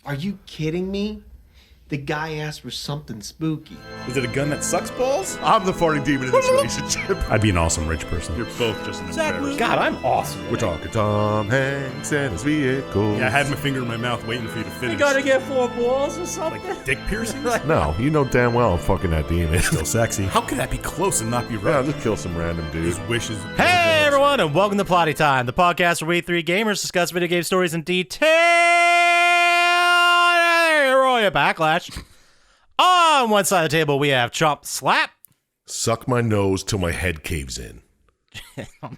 Are you kidding me? The guy asked for something spooky. Is it a gun that sucks balls? I'm the farting demon in this relationship. I'd be an awesome rich person. You're both just an embarrassment. God, I'm awesome. We're talking Tom Hanks and his vehicle. Yeah, I had my finger in my mouth waiting for you to finish. You gotta get 4 balls or something. Like dick piercings? No, you know damn well I'm fucking that demon. Still sexy. How could that be close and not be Yeah, right? just kill some random dude. His wishes. Hey everyone, and welcome to Plotty Time, the podcast where we three gamers discuss video game stories in detail. Roy, a backlash. On one side of the table, we have Chump Slap. Suck my nose till my head caves in. On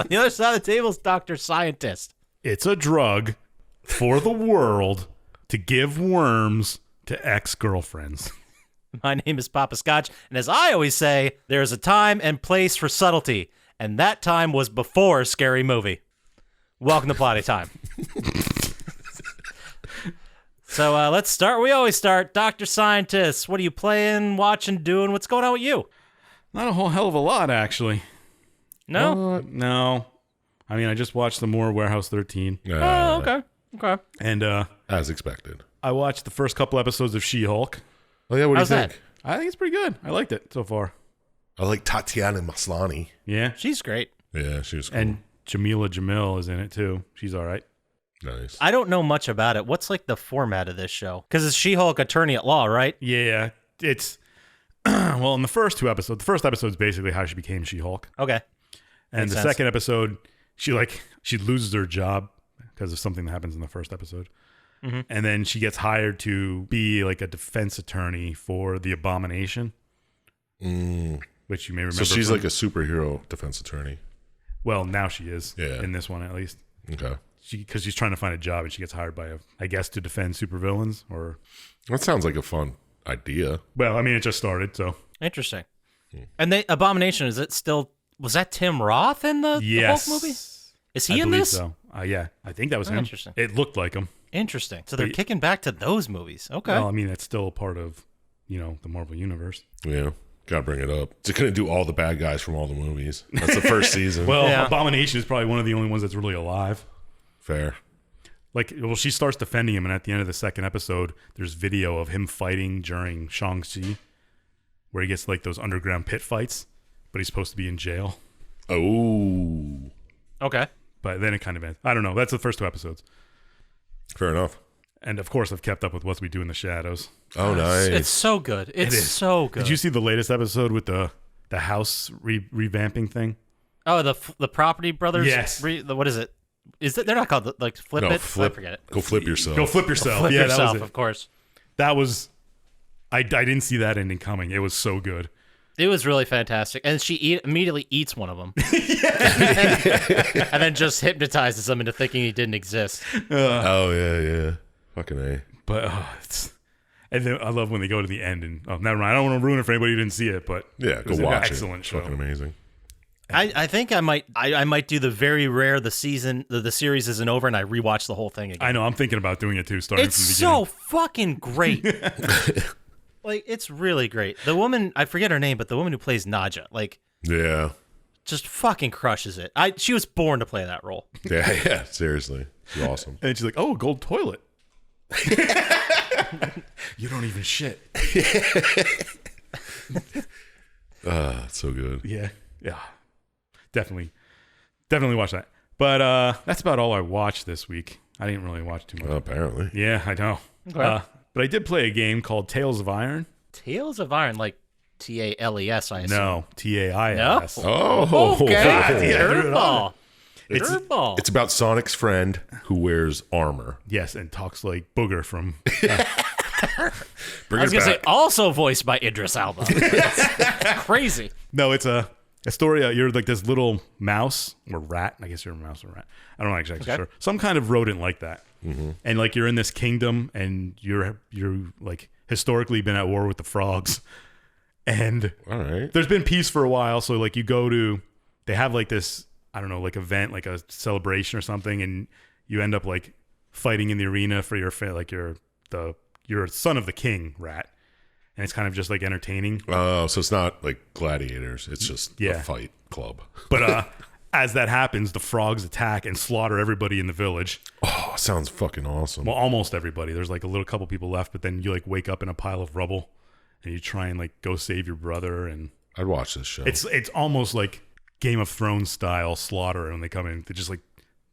the other side of the table is Dr. Syintist. It's a drug for the world to give worms to ex-girlfriends. My name is Poppascotch, and as I always say, there is a time and place for subtlety, and that time was before Scary Movie. Welcome to Plotty Time. So let's start. We always start. Dr. Syintist, what are you playing, watching, doing? What's going on with you? Not a whole hell of a lot, actually. No? No. I mean, I just watched some more Warehouse 13. Oh, okay. Okay. And As expected. I watched the first couple episodes of She-Hulk. Oh yeah, what do you How's that? think? I think it's pretty good. I liked it so far. I like Tatiana Maslany. Yeah. She's great. Yeah, she was cool. And Jamila Jamil is in it, too. She's all right. Nice. I don't know much about it. What's like the format of this show? Because it's She-Hulk attorney at law, right? Yeah. It's, well, in the first 2 episodes, the first episode is basically how she became She-Hulk. Okay. And Makes the sense. second episode, she loses her job because of something that happens in the first episode. Mm-hmm. And then she gets hired to be like a defense attorney for the Abomination, which you may remember. So she's from- like a superhero defense attorney. well, now she is. Yeah. In this one, at least. Okay. Because she's trying to find a job and she gets hired by, I guess, to defend supervillains or... That sounds like a fun idea. Well, I mean, it just started, so... Interesting. And the Abomination, is it still... Was that Tim Roth in the Yes. Hulk movie? Is he I in believe this? so. Yeah, I think that was Oh, him. interesting. It looked like him. Interesting. So they're But- kicking back to those movies. Okay. Well, I mean, it's still part of, the Marvel Universe. Yeah. Gotta bring it up. It's gonna do all the bad guys from all the movies. That's the first season. Well, Yeah. Abomination is probably one of the only ones that's really alive. Fair. She starts defending him, and at the end of the second episode, there's video of him fighting during Shang-Chi, where he gets like those underground pit fights, but he's supposed to be in jail. Oh. Okay. But then it kind of ends. I don't know. That's the first 2 episodes. Fair enough. And of course, I've kept up with What We Do in the Shadows. Oh, nice. It's so good. It's is. so good. Did you see the latest episode with the house revamping thing? Oh, the Property Brothers? Yes. What is it? Is it? They're not called like Flip No, It? flip. I forget it. Go flip yourself. Go flip yourself. Flip yeah, yourself, that was it. of course. That was. I didn't see that ending coming. It was so good. It was really fantastic. And she immediately eats one of them. And then just hypnotizes them into thinking he didn't exist. Oh, yeah. Fucking A. But and then I love when they go to the end and never mind. I don't want to ruin it for anybody who didn't see it, but Yeah, it go was an watch excellent it. show. Fucking amazing. I think I might do the very rare the series isn't over and I rewatch the whole thing again. I know. I'm thinking about doing it too. Starting It's from the so beginning. fucking great. Like, it's really great. The woman, I forget her name, but the woman who plays Nadja, like, Yeah. just fucking crushes it. She was born to play that role. Yeah. Seriously. She's awesome. And she's like, "Oh, gold toilet." You don't even shit. It's so good. Yeah. Definitely watch that. But that's about all I watched this week. I didn't really watch too much. Apparently. Yeah, I know. Okay. But I did play a game called Tales of Iron. Tales of Iron, like Tales, I assume. No, TAIS. No? Oh. Okay. Yeah, Dirtball. It's- Dirtball. It's about Sonic's friend who wears armor. Yes, and talks like Booger from. Bring I was it going to say, back. also voiced by Idris Elba. That's crazy. No, it's a story. You're like this little mouse or rat. I guess you're a mouse or rat. I don't know exactly Okay. sure. Some kind of rodent like that. Mm-hmm. And like you're in this kingdom, and you're like historically been at war with the frogs. And All right. there's been peace for a while. So like they have like this, I don't know, like event, like a celebration or something, and you end up like fighting in the arena for your you're son of the king rat, and it's kind of just like entertaining. Oh, so it's not like gladiators. It's just Yeah. a fight club. But as that happens, the frogs attack and slaughter everybody in the village. Oh, sounds fucking awesome. Well, almost everybody. There's like a little couple people left, but then you like wake up in a pile of rubble, and you try and like go save your brother. And I'd watch this show. it's almost like Game of Thrones style slaughter. When they come in, they just like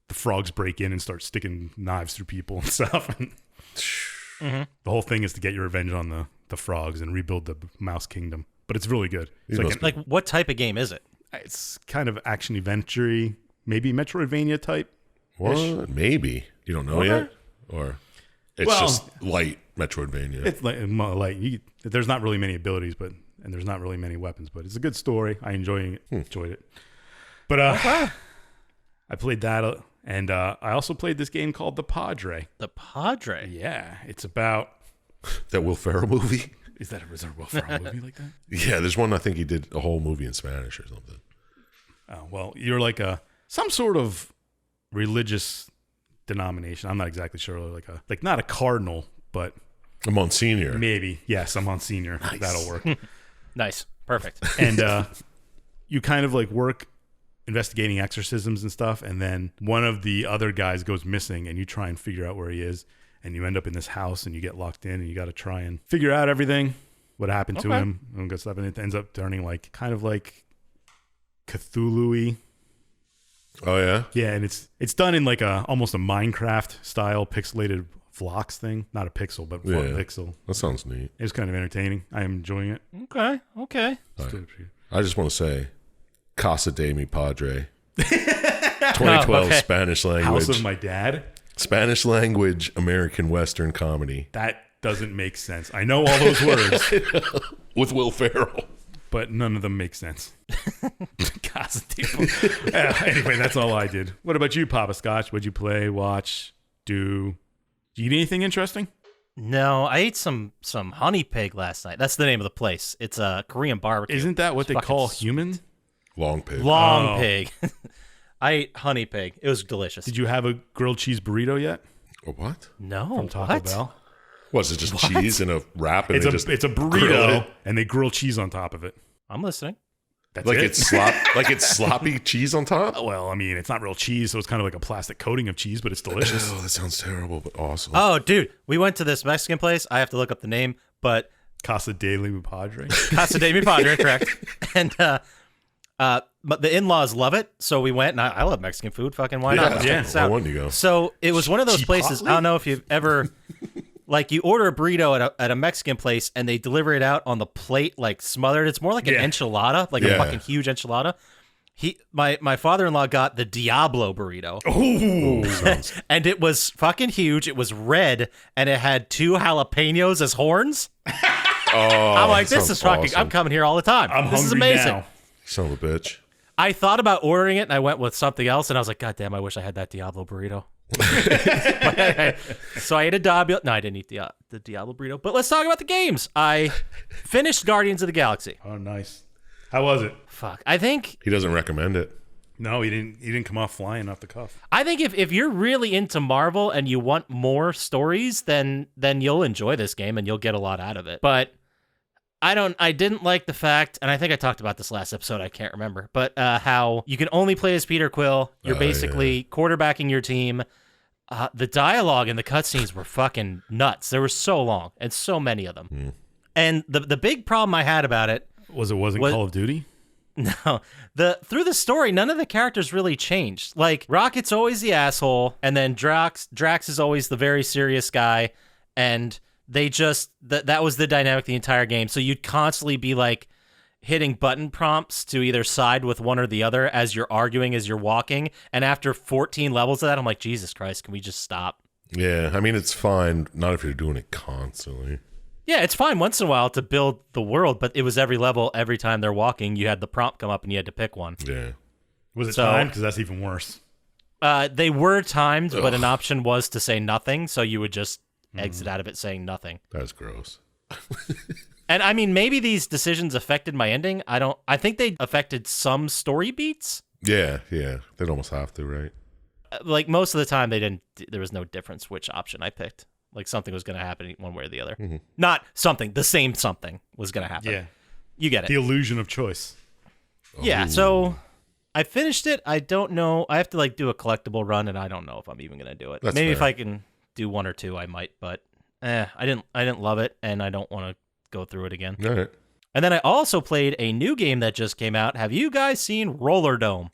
the frogs break in and start sticking knives through people and stuff. And the whole thing is to get your revenge on the frogs and rebuild the mouse kingdom. But it's really good. It's Like, what type of game is it? it's kind of action adventure, maybe Metroidvania type. What? Maybe. You don't know yet? Or it's Well, just light Metroidvania. It's like there's not really many abilities, and there's not really many weapons, but it's a good story. I enjoyed it. But I played that, and I also played this game called The Padre. The Padre. Yeah, it's about. That Will Ferrell movie? Is there a Will Ferrell movie like that? Yeah, there's one I think he did a whole movie in Spanish or something. Oh, well, you're like some sort of religious denomination. I'm not exactly sure. Like not a cardinal, but A Monsignor. maybe yes, a Monsignor. Nice. That'll work. Nice. Perfect. And you kind of like work investigating exorcisms and stuff, and then one of the other guys goes missing, and you try and figure out where he is, and you end up in this house, and you get locked in, and you got to try and figure out everything, what happened to him, and good stuff, and it ends up turning like kind of like Cthulhu-y. Oh, yeah? Yeah, and it's done in like almost a Minecraft style pixelated vlogs thing, not a pixel, but Yeah. pixel. That sounds neat. It was kind of entertaining. I am enjoying it. Okay. I just want to say, Casa de mi Padre. 2012 okay. Spanish language. House of My Dad. Spanish language American Western comedy. That doesn't make sense. I know all those words, With Will Ferrell. but none of them make sense. Casa de Anyway, that's all I did. What about you, Poppascotch? What'd you play, watch, do? Did you eat anything interesting? No, I ate some honey pig last night. That's the name of the place. It's a Korean barbecue. Isn't that what they fucking call human? Long pig. Long Oh. pig? I ate honey pig. It was delicious. Did you have a grilled cheese burrito yet A what? No. from Taco what? Bell? Was it just cheese in a wrap? And It's they a just burrito, grill it? and they grill cheese on top of it. I'm listening. That's Like it. it's sloppy cheese on top? Well, I mean, it's not real cheese, so it's kind of like a plastic coating of cheese, but it's delicious. Oh, that sounds terrible, but awesome. Oh, dude, we went to this Mexican place. I have to look up the name, but Casa de mi Padre. Casa de mi Padre, correct. And but the in-laws love it, so we went, and I love Mexican food. Fucking why not? Let's check this Why out. wouldn't you go? So it was one of those places. I don't know if you've ever, like, you order a burrito at a Mexican place, and they deliver it out on the plate, like smothered. It's more like an enchilada, like a Yeah. fucking huge enchilada. My father-in-law got the Diablo burrito. Ooh. And it was fucking huge. It was red, and it had 2 jalapenos as horns. Oh, I'm like, that this sounds is fucking. awesome. I'm coming here all the time. I'm this is hungry amazing. now. Son of a bitch. I thought about ordering it, and I went with something else, and I was like, God damn, I wish I had that Diablo burrito. So I ate a Diablo. No, I didn't eat the Diablo burrito. But let's talk about the games. I finished Guardians of the Galaxy. Oh, nice. How was it? Fuck. I think He doesn't recommend it. No, he didn't. He didn't come off flying off the cuff. if you're really into Marvel and you want more stories, then you'll enjoy this game and you'll get a lot out of it. But I didn't like the fact, and I think I talked about this last episode, I can't remember, but how you can only play as Peter Quill. You're basically quarterbacking your team. The dialogue and the cutscenes were fucking nuts. They were so long and so many of them. And the big problem I had about it Wasn't What- Call of Duty? no, through the story, none of the characters really changed. Like, Rocket's always the asshole, and then Drax is always the very serious guy, and they just that was the dynamic the entire game. So you'd constantly be like hitting button prompts to either side with one or the other as you're arguing, as you're walking. And after 14 levels of that, I'm like, Jesus Christ, can we just stop? Yeah, I mean, it's fine. Not if you're doing it constantly. Yeah, it's fine once in a while to build the world, but it was every level, every time they're walking, you had the prompt come up and you had to pick one. Yeah. Was it So- timed? Because that's even worse. They were timed, but an option was to say nothing, so you would just exit out of it saying nothing. That's gross. And I mean, maybe these decisions affected my ending. I think they affected some story beats. Yeah. They'd almost have to, right? Like, most of the time there was no difference which option I picked. Like, something was going to happen one way or the other. Not something, the same something was going to happen. Yeah. You get it. The illusion of choice. Yeah, so I finished it. I don't know. I have to like do a collectible run, and I don't know if I'm even gonna do it. That's Maybe if fair. I can do 1 or 2, I might. But I didn't love it, and I don't want to go through it again. All right. And then I also played a new game that just came out. Have you guys seen Roller Dome?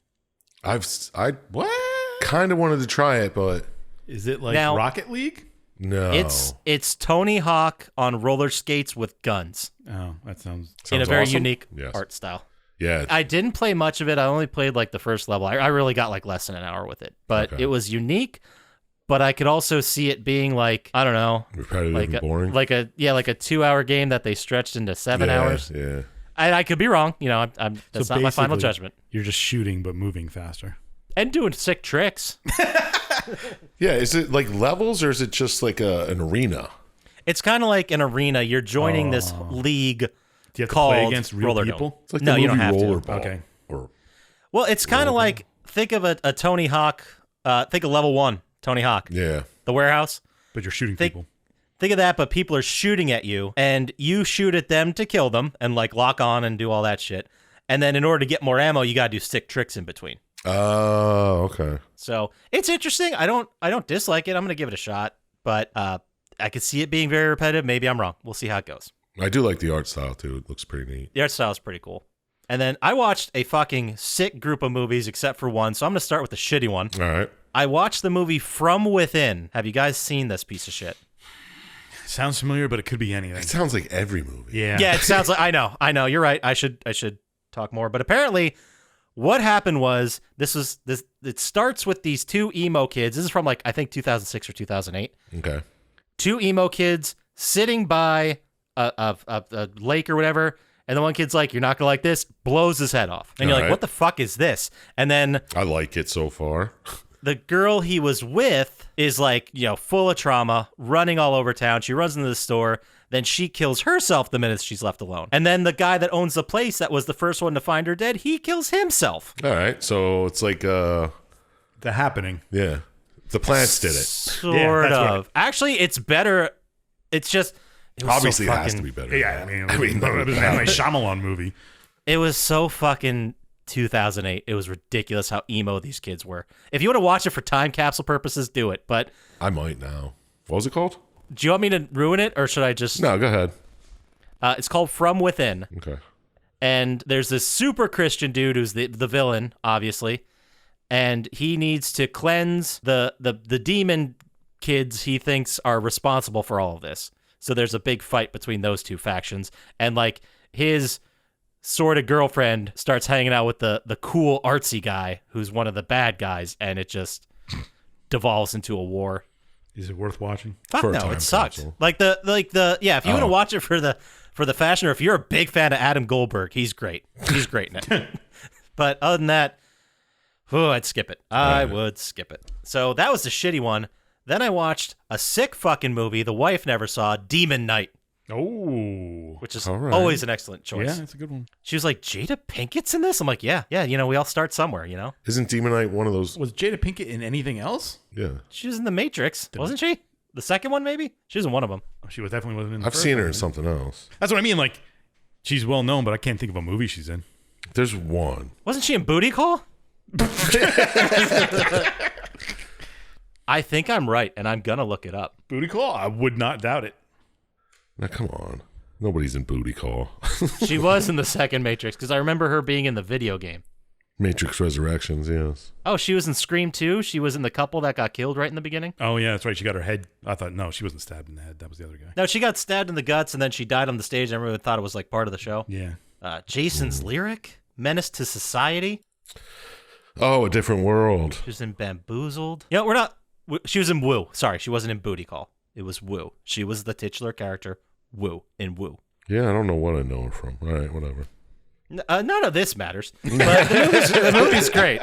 I What? kind of wanted to try it, but Is it like Now- Rocket League? no. It's Tony Hawk on roller skates with guns Oh, that sounds. in a Sounds very awesome. unique Yes. art style. Yeah. I didn't play much of it. I only played like the first level. I really got like less than an hour with it, but Okay. it was unique. But I could also see it being like, I don't know, Repetitive like and boring. like a 2-hour game that they stretched into 7 hours. Yeah. I could be wrong. You know, that's So not my final basically- judgment. You're just shooting but moving faster. And doing sick tricks. Yeah. Is it like levels or is it just like an arena? It's kind of like an arena. You're joining this league. Do you have to Called play against real Roller Dome. people? It's like No, the you movie don't have to. Rollerball. Okay. Or Well, it's kind of like, think of a Tony Hawk. Think of level 1, Tony Hawk, yeah. the warehouse. But you're shooting Think- people. Think of that, but people are shooting at you, and you shoot at them to kill them, and like lock on and do all that shit. And then in order to get more ammo, you gotta do sick tricks in between. Oh, okay. So it's interesting. I don't dislike it. I'm gonna give it a shot, but I could see it being very repetitive. Maybe I'm wrong. We'll see how it goes. I do like the art style too. It looks pretty neat. The art style is pretty cool. And then I watched a fucking sick group of movies, except for one. So I'm gonna start with the shitty one. All right. I watched the movie From Within. Have you guys seen this piece of shit? Sounds familiar, but it could be anything. It sounds like every movie. Yeah. Yeah, it sounds like I know. You're right. I should talk more. But apparently, what happened was this. It starts with these 2 emo kids. This is from like I think 2006 or 2008. Okay. 2 emo kids sitting by a lake or whatever, and the one kid's like, "You're not gonna like this," blows his head off, and you're like, Alright. "What the fuck is this?" And then I like it so far. the girl he was with is like, full of trauma, running all over town. She runs into the store. Then she kills herself the minute she's left alone. And then the guy that owns the place that was the first one to find her dead, he kills himself. All right. So it's like The Happening. yeah. The plants did it. Sort that's what of. Actually, it's better. It's just it was Obviously so it has fucking, to be better. Yeah, I mean, it was an M. Night Shyamalan movie. It was so fucking 2008. It was ridiculous how emo these kids were. If you want to watch it for time capsule purposes, do it. But I might now. What was it called? do you want me to ruin it, or should I just? No, go ahead. It's called From Within. Okay. And there's this super Christian dude who's the villain, obviously, and he needs to cleanse the demon kids he thinks are responsible for all of this. So there's a big fight between those 2 factions, and like his sort of girlfriend starts hanging out with the cool artsy guy who's one of the bad guys, and it just devolves into a war. Is it worth watching? Fuck For a no, time it sucked. capsule. Like the yeah, if you want to watch it for the fashion, or if you're a big fan of Adam Goldberg, he's great. He's great in it. But other than that, I'd skip it. I would skip it. So that was the shitty one. Then I watched a sick fucking movie the wife never saw, Demon Knight, Oh. which is All right. always an excellent choice. Yeah, that's a good one. She was like, Jada Pinkett's in this? I'm like, yeah, we all start somewhere, Isn't Demon Knight one of those? Was Jada Pinkett in anything else? Yeah. She was in The Matrix, wasn't she? The second one, maybe? She was in one of them. Oh, she was definitely wasn't in the I've first seen her one. in something else. That's what I mean. Like, she's well known, but I can't think of a movie she's in. There's one. Wasn't she in Booty Call? I think I'm right, and I'm gonna look it up. Booty Call? I would not doubt it. Now come on. Nobody's in Booty Call. She was in the second Matrix, because I remember her being in the video game. Matrix Resurrections, yes. Oh, she was in Scream 2. She was in the couple that got killed right in the beginning. Oh, yeah, that's right. She got her head. I thought, no, she wasn't stabbed in the head. That was the other guy. No, she got stabbed in the guts, and then she died on the stage, and everyone thought it was like part of the show. Yeah. Jason's Lyric, Menace to Society. Oh, A Different World. She was in Bamboozled. We're not. She was in Woo. Sorry, she wasn't in Booty Call. It was Woo. She was the titular character, Woo, in Woo. Yeah, I don't know what I know her from. All right, whatever. None of this matters. But the movie's great.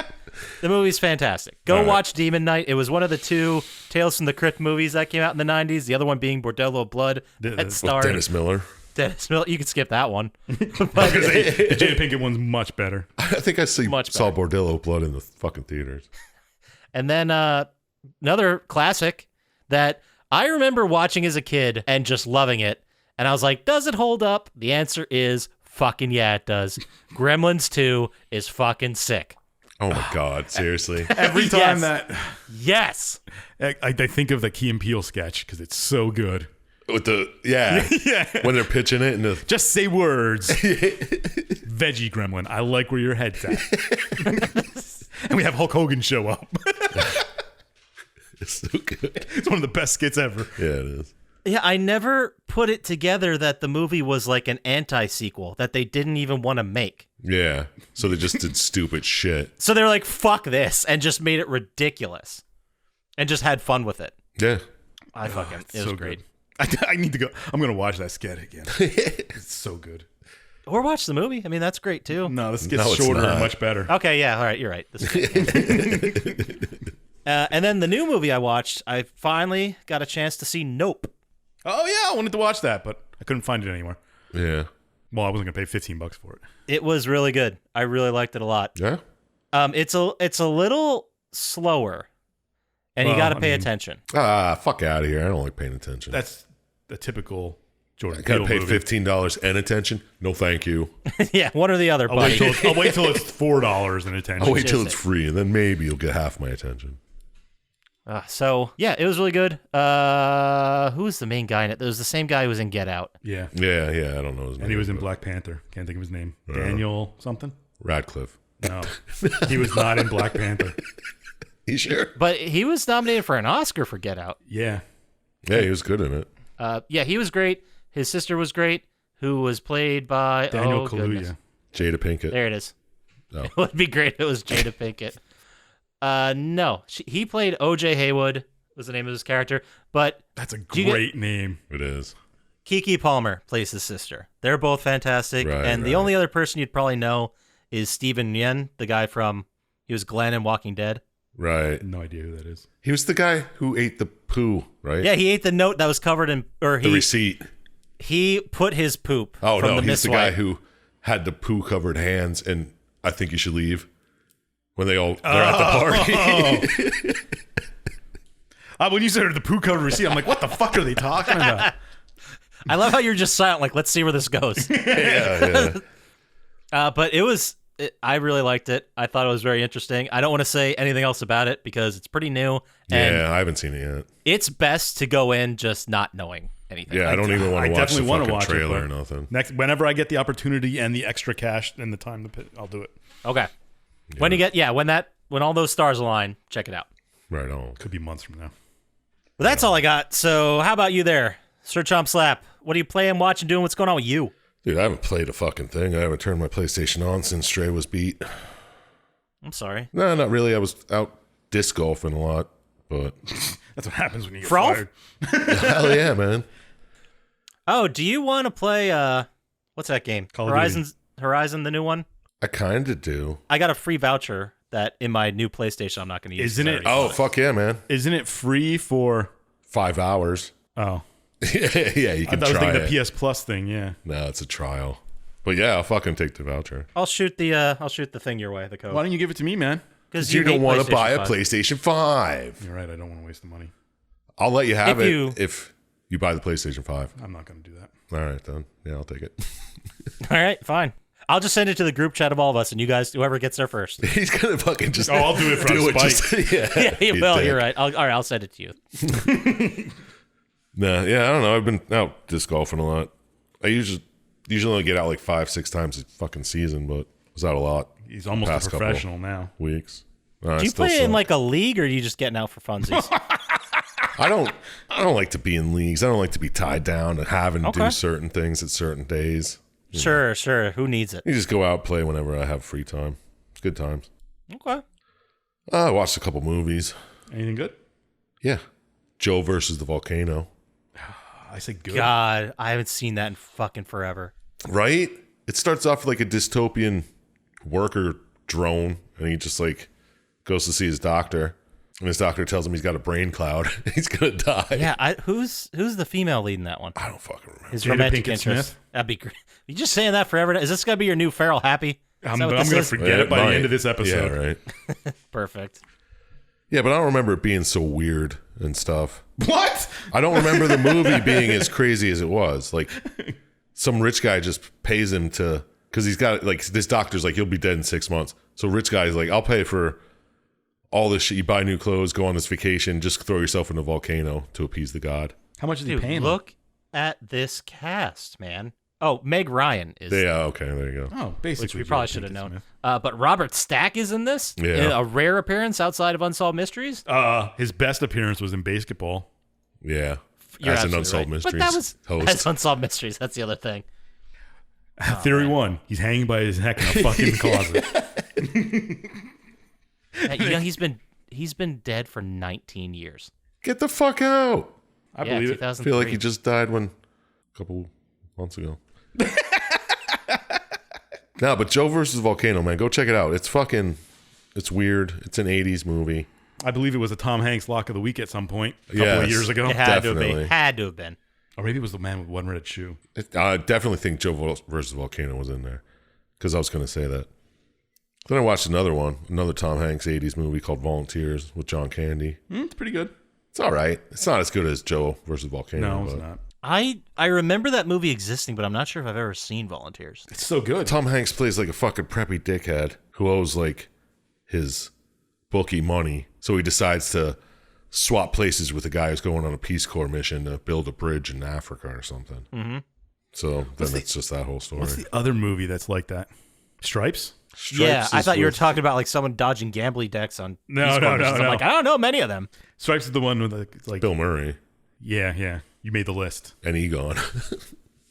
The movie's fantastic. Go All right. watch Demon Knight. It was one of the 2 Tales from the Crypt movies that came out in the 90s. The other one being Bordello of Blood. That With starred Dennis Miller. Dennis Miller. You could skip that one. I was going to say, the Jada Pinkett one's much better. I think I Much saw better. Bordello Blood in the fucking theaters. And then another classic that I remember watching as a kid and just loving it. And I was like, does it hold up? The answer is fucking yeah, it does. Gremlins 2 is fucking sick. Oh my god, seriously. Every time that Yes. I think of the Key and Peele sketch because it's so good. With the yeah. When they're pitching it and the Just say words. Veggie gremlin. I like where your head's at. And we have Hulk Hogan show up. it's so good. It's one of the best skits ever. Yeah, it is. Yeah, I never put it together that the movie was like an anti-sequel that they didn't even want to make. Yeah. So they just did stupid shit. So they're like, fuck this, and just made it ridiculous. And just had fun with it. Yeah. It was so great. good. I need to go. I'm going to watch that skit again. It's so good. Or watch the movie. I mean, that's great too. No, this gets No, it's shorter not. and much better. Okay, yeah, all right, you're right. And then the new movie I watched, I finally got a chance to see Nope. Oh, yeah. I wanted to watch that, but I couldn't find it anywhere. Yeah. Well, I wasn't going to pay $15 for it. It was really good. I really liked it a lot. Yeah. It's a little slower, and you Well, got to I pay mean- attention. Fuck out of here. I don't like paying attention. That's the typical Jordan I gotta Peele pay movie. $15 and attention. No, thank you. Yeah, one or the other, I'll wait, buddy. till it's $4 in attention. I'll wait till is it's it? free, and then maybe you'll get half my attention. So yeah, it was really good. Who was the main guy in it? It was the same guy who was in Get Out. Yeah. Yeah, I don't know his name. And he was in but- Black Panther. Can't think of his name. Daniel something? Radcliffe. No. He was not in Black Panther. You sure? But he was nominated for an Oscar for Get Out. Yeah. Yeah, he was good in it. Yeah, he was great. His sister was great, who was played by Daniel goodness. Kaluuya. Jada Pinkett. There it is. Oh. It would be great if it was Jada Pinkett. No, he played O.J. Haywood was the name of his character, but That's a you get- great name. It is. Keke Palmer plays his sister. They're both fantastic, Right, and the right. only other person you'd probably know is Steven Yeun, the guy he was Glenn in Walking Dead. Right. No idea who that is. He was the guy who ate the poo, right? Yeah, he ate the note that was covered in, or The receipt. he put his poop. Oh, from no. the He's Miss the guy White. who had the poo covered hands, and I think you should leave when they're at the party. When you said the poo covered receipt, I'm like, what the fuck are they talking about? I love how you're just silent, like, let's see where this goes. yeah. But I really liked it. I thought it was very interesting. I don't want to say anything else about it because it's pretty new. And Yeah, I haven't seen it yet. it's best to go in just not knowing anything. Yeah, I don't even want I to watch the definitely wanna fucking watch it, trailer but- or nothing. Whenever I get the opportunity and the extra cash and the time to pay, I'll do it. Okay. When all those stars align, check it out. Right on. Could be months from now. Well, that's all I got. So how about you there, Sir Chump Slap? What are you playing, watching, doing? What's going on with you? Dude, I haven't played a fucking thing. I haven't turned my PlayStation on since Stray was beat. I'm sorry. No, not really. I was out disc golfing a lot, but That's what happens when you get Frolf? fired. hell yeah, man. Oh, do you want to play, what's that game? Call of Duty. Horizon, the new one? I kind of do. I got a free voucher that in my new PlayStation I'm not going to use. Isn't it- Oh, fuck yeah, man. Isn't it free for... 5 hours. Oh. Yeah, you I can thought I was try thinking it. the PS Plus thing, yeah. No, it's a trial. But yeah, I'll fucking take the voucher. I'll shoot the thing your way, the code. Why don't you give it to me, man? Because You don't want to buy a PlayStation 5. PlayStation 5. You're right, I don't want to waste the money. I'll let you have If it you- if you buy the PlayStation 5. I'm not going to do that. All right, then. Yeah, I'll take it. All right, fine. I'll just send it to the group chat of all of us, and you guys, whoever gets there first. He's going to fucking just... Oh, I'll do it for spite. Yeah, Yeah, you well, dick. you're right. All right, I'll send it to you. Nah, yeah, I don't know. I've been out disc golfing a lot. I usually only get out like 5-6 times a fucking season, but I was out a lot. He's almost Past a couple. professional now. Weeks. Do you play in like a league, or are you just getting out for funsies? I don't like to be in leagues. I don't like to be tied down to having to Okay. do certain things at certain days. Sure. Who needs it? You just go out, play whenever I have free time. It's good times. Okay. I watched a couple movies. Anything good? Yeah. Joe versus the volcano. I say good. God, I haven't seen that in fucking forever. Right? It starts off like a dystopian worker drone, and he just like goes to see his doctor, and his doctor tells him he's got a brain cloud. He's gonna die. Yeah, who's the female lead in that one? I don't fucking remember. His Jada romantic Pinkett interest. Smith? That'd be great. You just saying that forever? Is this gonna be your new Feral Happy? I'm that what going this to is? forget it by might. the end of this episode. Yeah, right. Perfect. Yeah, but I don't remember it being so weird and stuff. What? I don't remember the movie being as crazy as it was. Like, some rich guy just pays him to because he's got like this doctor's like, you'll be dead in 6 months. So rich guy's like, I'll pay for all this shit. You buy new clothes, go on this vacation, just throw yourself in a volcano to appease the god. How much is he Dude, paying? look at this cast, man. Oh, Meg Ryan is. Yeah, okay, there you go. Oh, basically. Which we probably should have known. But Robert Stack is in this. Yeah. In a rare appearance outside of Unsolved Mysteries. His best appearance was in Basketball. Yeah. You're as an absolutely Unsolved right. Mysteries But that was host. as Unsolved Mysteries. That's the other thing. Theory 1. He's hanging by his neck in a fucking closet. He's been dead for 19 years. Get the fuck out. I believe it. I feel like he just died a couple months ago. No, but Joe versus Volcano, man, go check it out. It's weird. It's an 80s movie. I believe it was a Tom Hanks lock of the week at some point a couple of years ago. It had Definitely. to have been. Or maybe it was the man with one red shoe. I definitely think Joe versus Volcano was in there because I was going to say that. Then I watched another Tom Hanks 80s movie called Volunteers with John Candy. It's pretty good. It's all right. It's not as good as Joe versus Volcano. No, it's not. I remember that movie existing, but I'm not sure if I've ever seen Volunteers. It's so good. Tom Hanks plays like a fucking preppy dickhead who owes like his bookie money. So he decides to swap places with a guy who's going on a Peace Corps mission to build a bridge in Africa or something. Mm-hmm. So then it's just that whole story. What's the other movie that's like that? Stripes? Yeah, Stripes I is thought you were with- talking about like someone dodging gambling decks on. No, Peace Corps no, missions. no. I'm like, I don't know many of them. Stripes is the one with like Bill Murray yeah. You made the list. and Egon.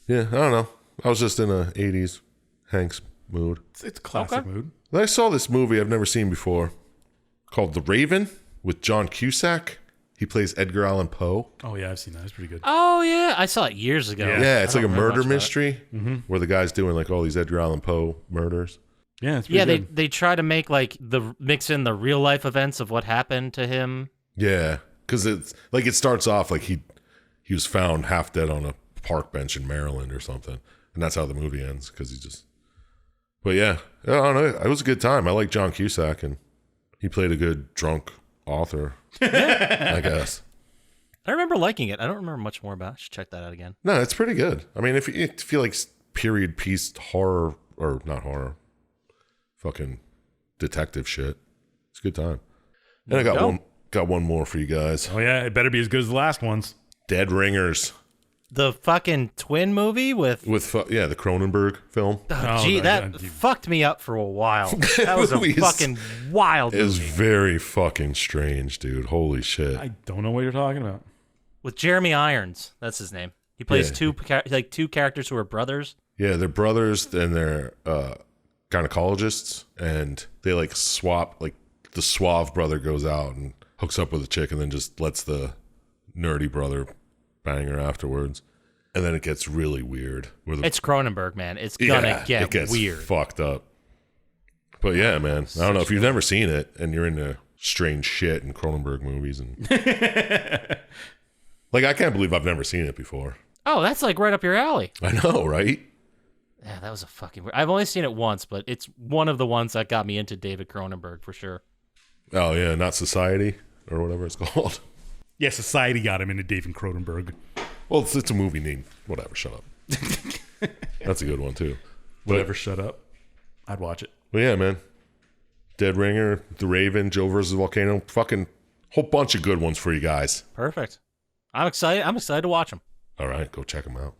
Yeah, I don't know. I was just in a 80s Hanks mood. It's a classic Okay. mood. Then I saw this movie I've never seen before called The Raven with John Cusack. He plays Edgar Allan Poe. Oh yeah, I've seen that. It's pretty good. Oh yeah, I saw it years ago. Yeah, it's I like a don't remember murder much about it. mystery where the guy's doing like all these Edgar Allan Poe murders. Yeah, it's pretty Yeah, good. they try to make like mix in the real life events of what happened to him. Yeah, because it's like it starts off like he was found half dead on a park bench in Maryland or something, and that's how the movie ends. Because he just, but yeah, I don't know. It was a good time. I like John Cusack, and he played a good drunk author, I guess. I remember liking it. I don't remember much more about it. I should check that out again. No, it's pretty good. I mean, if you feel like period piece horror or not horror, fucking detective shit, it's a good time. And I got one more for you guys. Oh yeah, it better be as good as the last ones. Dead Ringers The fucking twin movie with with the Cronenberg film. Oh, gee, no, that dude. fucked me up for a while. That was a movie is- fucking wild It was movie. very fucking strange, dude. Holy shit. I don't know what you're talking about. With Jeremy Irons. That's his name. He plays Yeah. two characters who are brothers. Yeah, they're brothers and they're gynecologists, and they like swap. Like the suave brother goes out and hooks up with a chick, and then just lets the nerdy brother bang her afterwards, and then it gets really weird. Where the, It's Cronenberg, man. It's gonna it get gets weird. fucked up. But yeah, man, I don't know if you've never seen it and you're into strange shit in Cronenberg movies, and like I can't believe I've never seen it before. Oh, that's like right up your alley. I know, right? Yeah, that was a fucking weird. I've only seen it once, but it's one of the ones that got me into David Cronenberg for sure. Oh yeah, not Society or whatever it's called. Yeah, Society got him into David Cronenberg. Well, it's a movie name. Whatever, shut up. That's a good one too. Whatever, shut up. I'd watch it. But yeah, man. Dead Ringer, The Raven, Joe versus Volcano, fucking whole bunch of good ones for you guys. Perfect. I'm excited. I'm excited to watch them. All right, go check them out.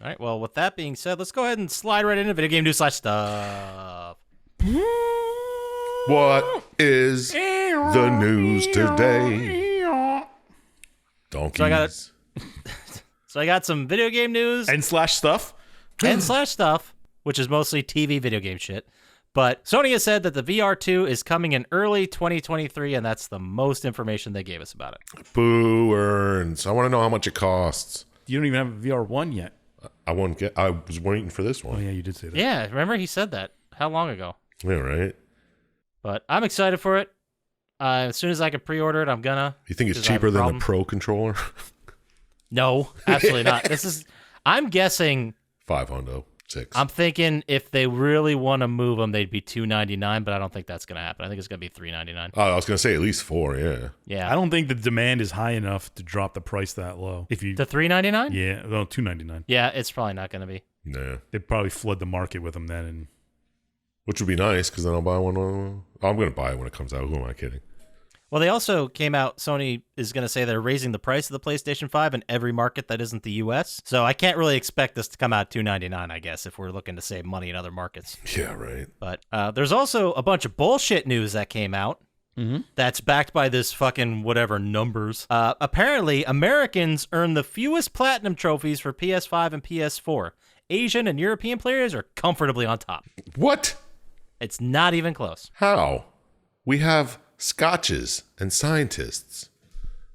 All right. Well, with that being said, let's go ahead and slide right into video game news / stuff. What is the news today? Donkeys. So I got some video game news And slash stuff. and / stuff, which is mostly TV video game shit. But Sony has said that the VR2 is coming in early 2023, and that's the most information they gave us about it. Boo earns. I want to know how much it costs. You don't even have a VR 1 yet. I was waiting for this Oh one. yeah, you did say that. Yeah, remember he said that. How long ago? Yeah, right. But I'm excited for it. As soon as I can pre-order it, I'm gonna. You think it's 'cause I have cheaper a than problem. the Pro controller? No, absolutely not. I'm guessing. $500, $600. I'm thinking if they really want to move them, they'd be $299, but I don't think that's gonna happen. I think it's gonna be $399. Oh, I was gonna say at least 4. Yeah. Yeah, I don't think the demand is high enough to drop the price that low. If you, the $399. yeah, well, $299. Yeah, it's probably not gonna be. Nah. They'd probably flood the market with them then. And Which would be nice because then I'll buy one. I'm going to buy it when it comes out. Who am I kidding? Well, they also came out, Sony is going to say they're raising the price of the PlayStation 5 in every market that isn't the US. So I can't really expect this to come out $299, I guess, if we're looking to save money in other markets. Yeah, right. But there's also a bunch of bullshit news that came out that's backed by this fucking whatever numbers. Apparently, Americans earn the fewest platinum trophies for PS5 and PS4. Asian and European players are comfortably on top. What? It's not even close. How? We have scotches and scientists.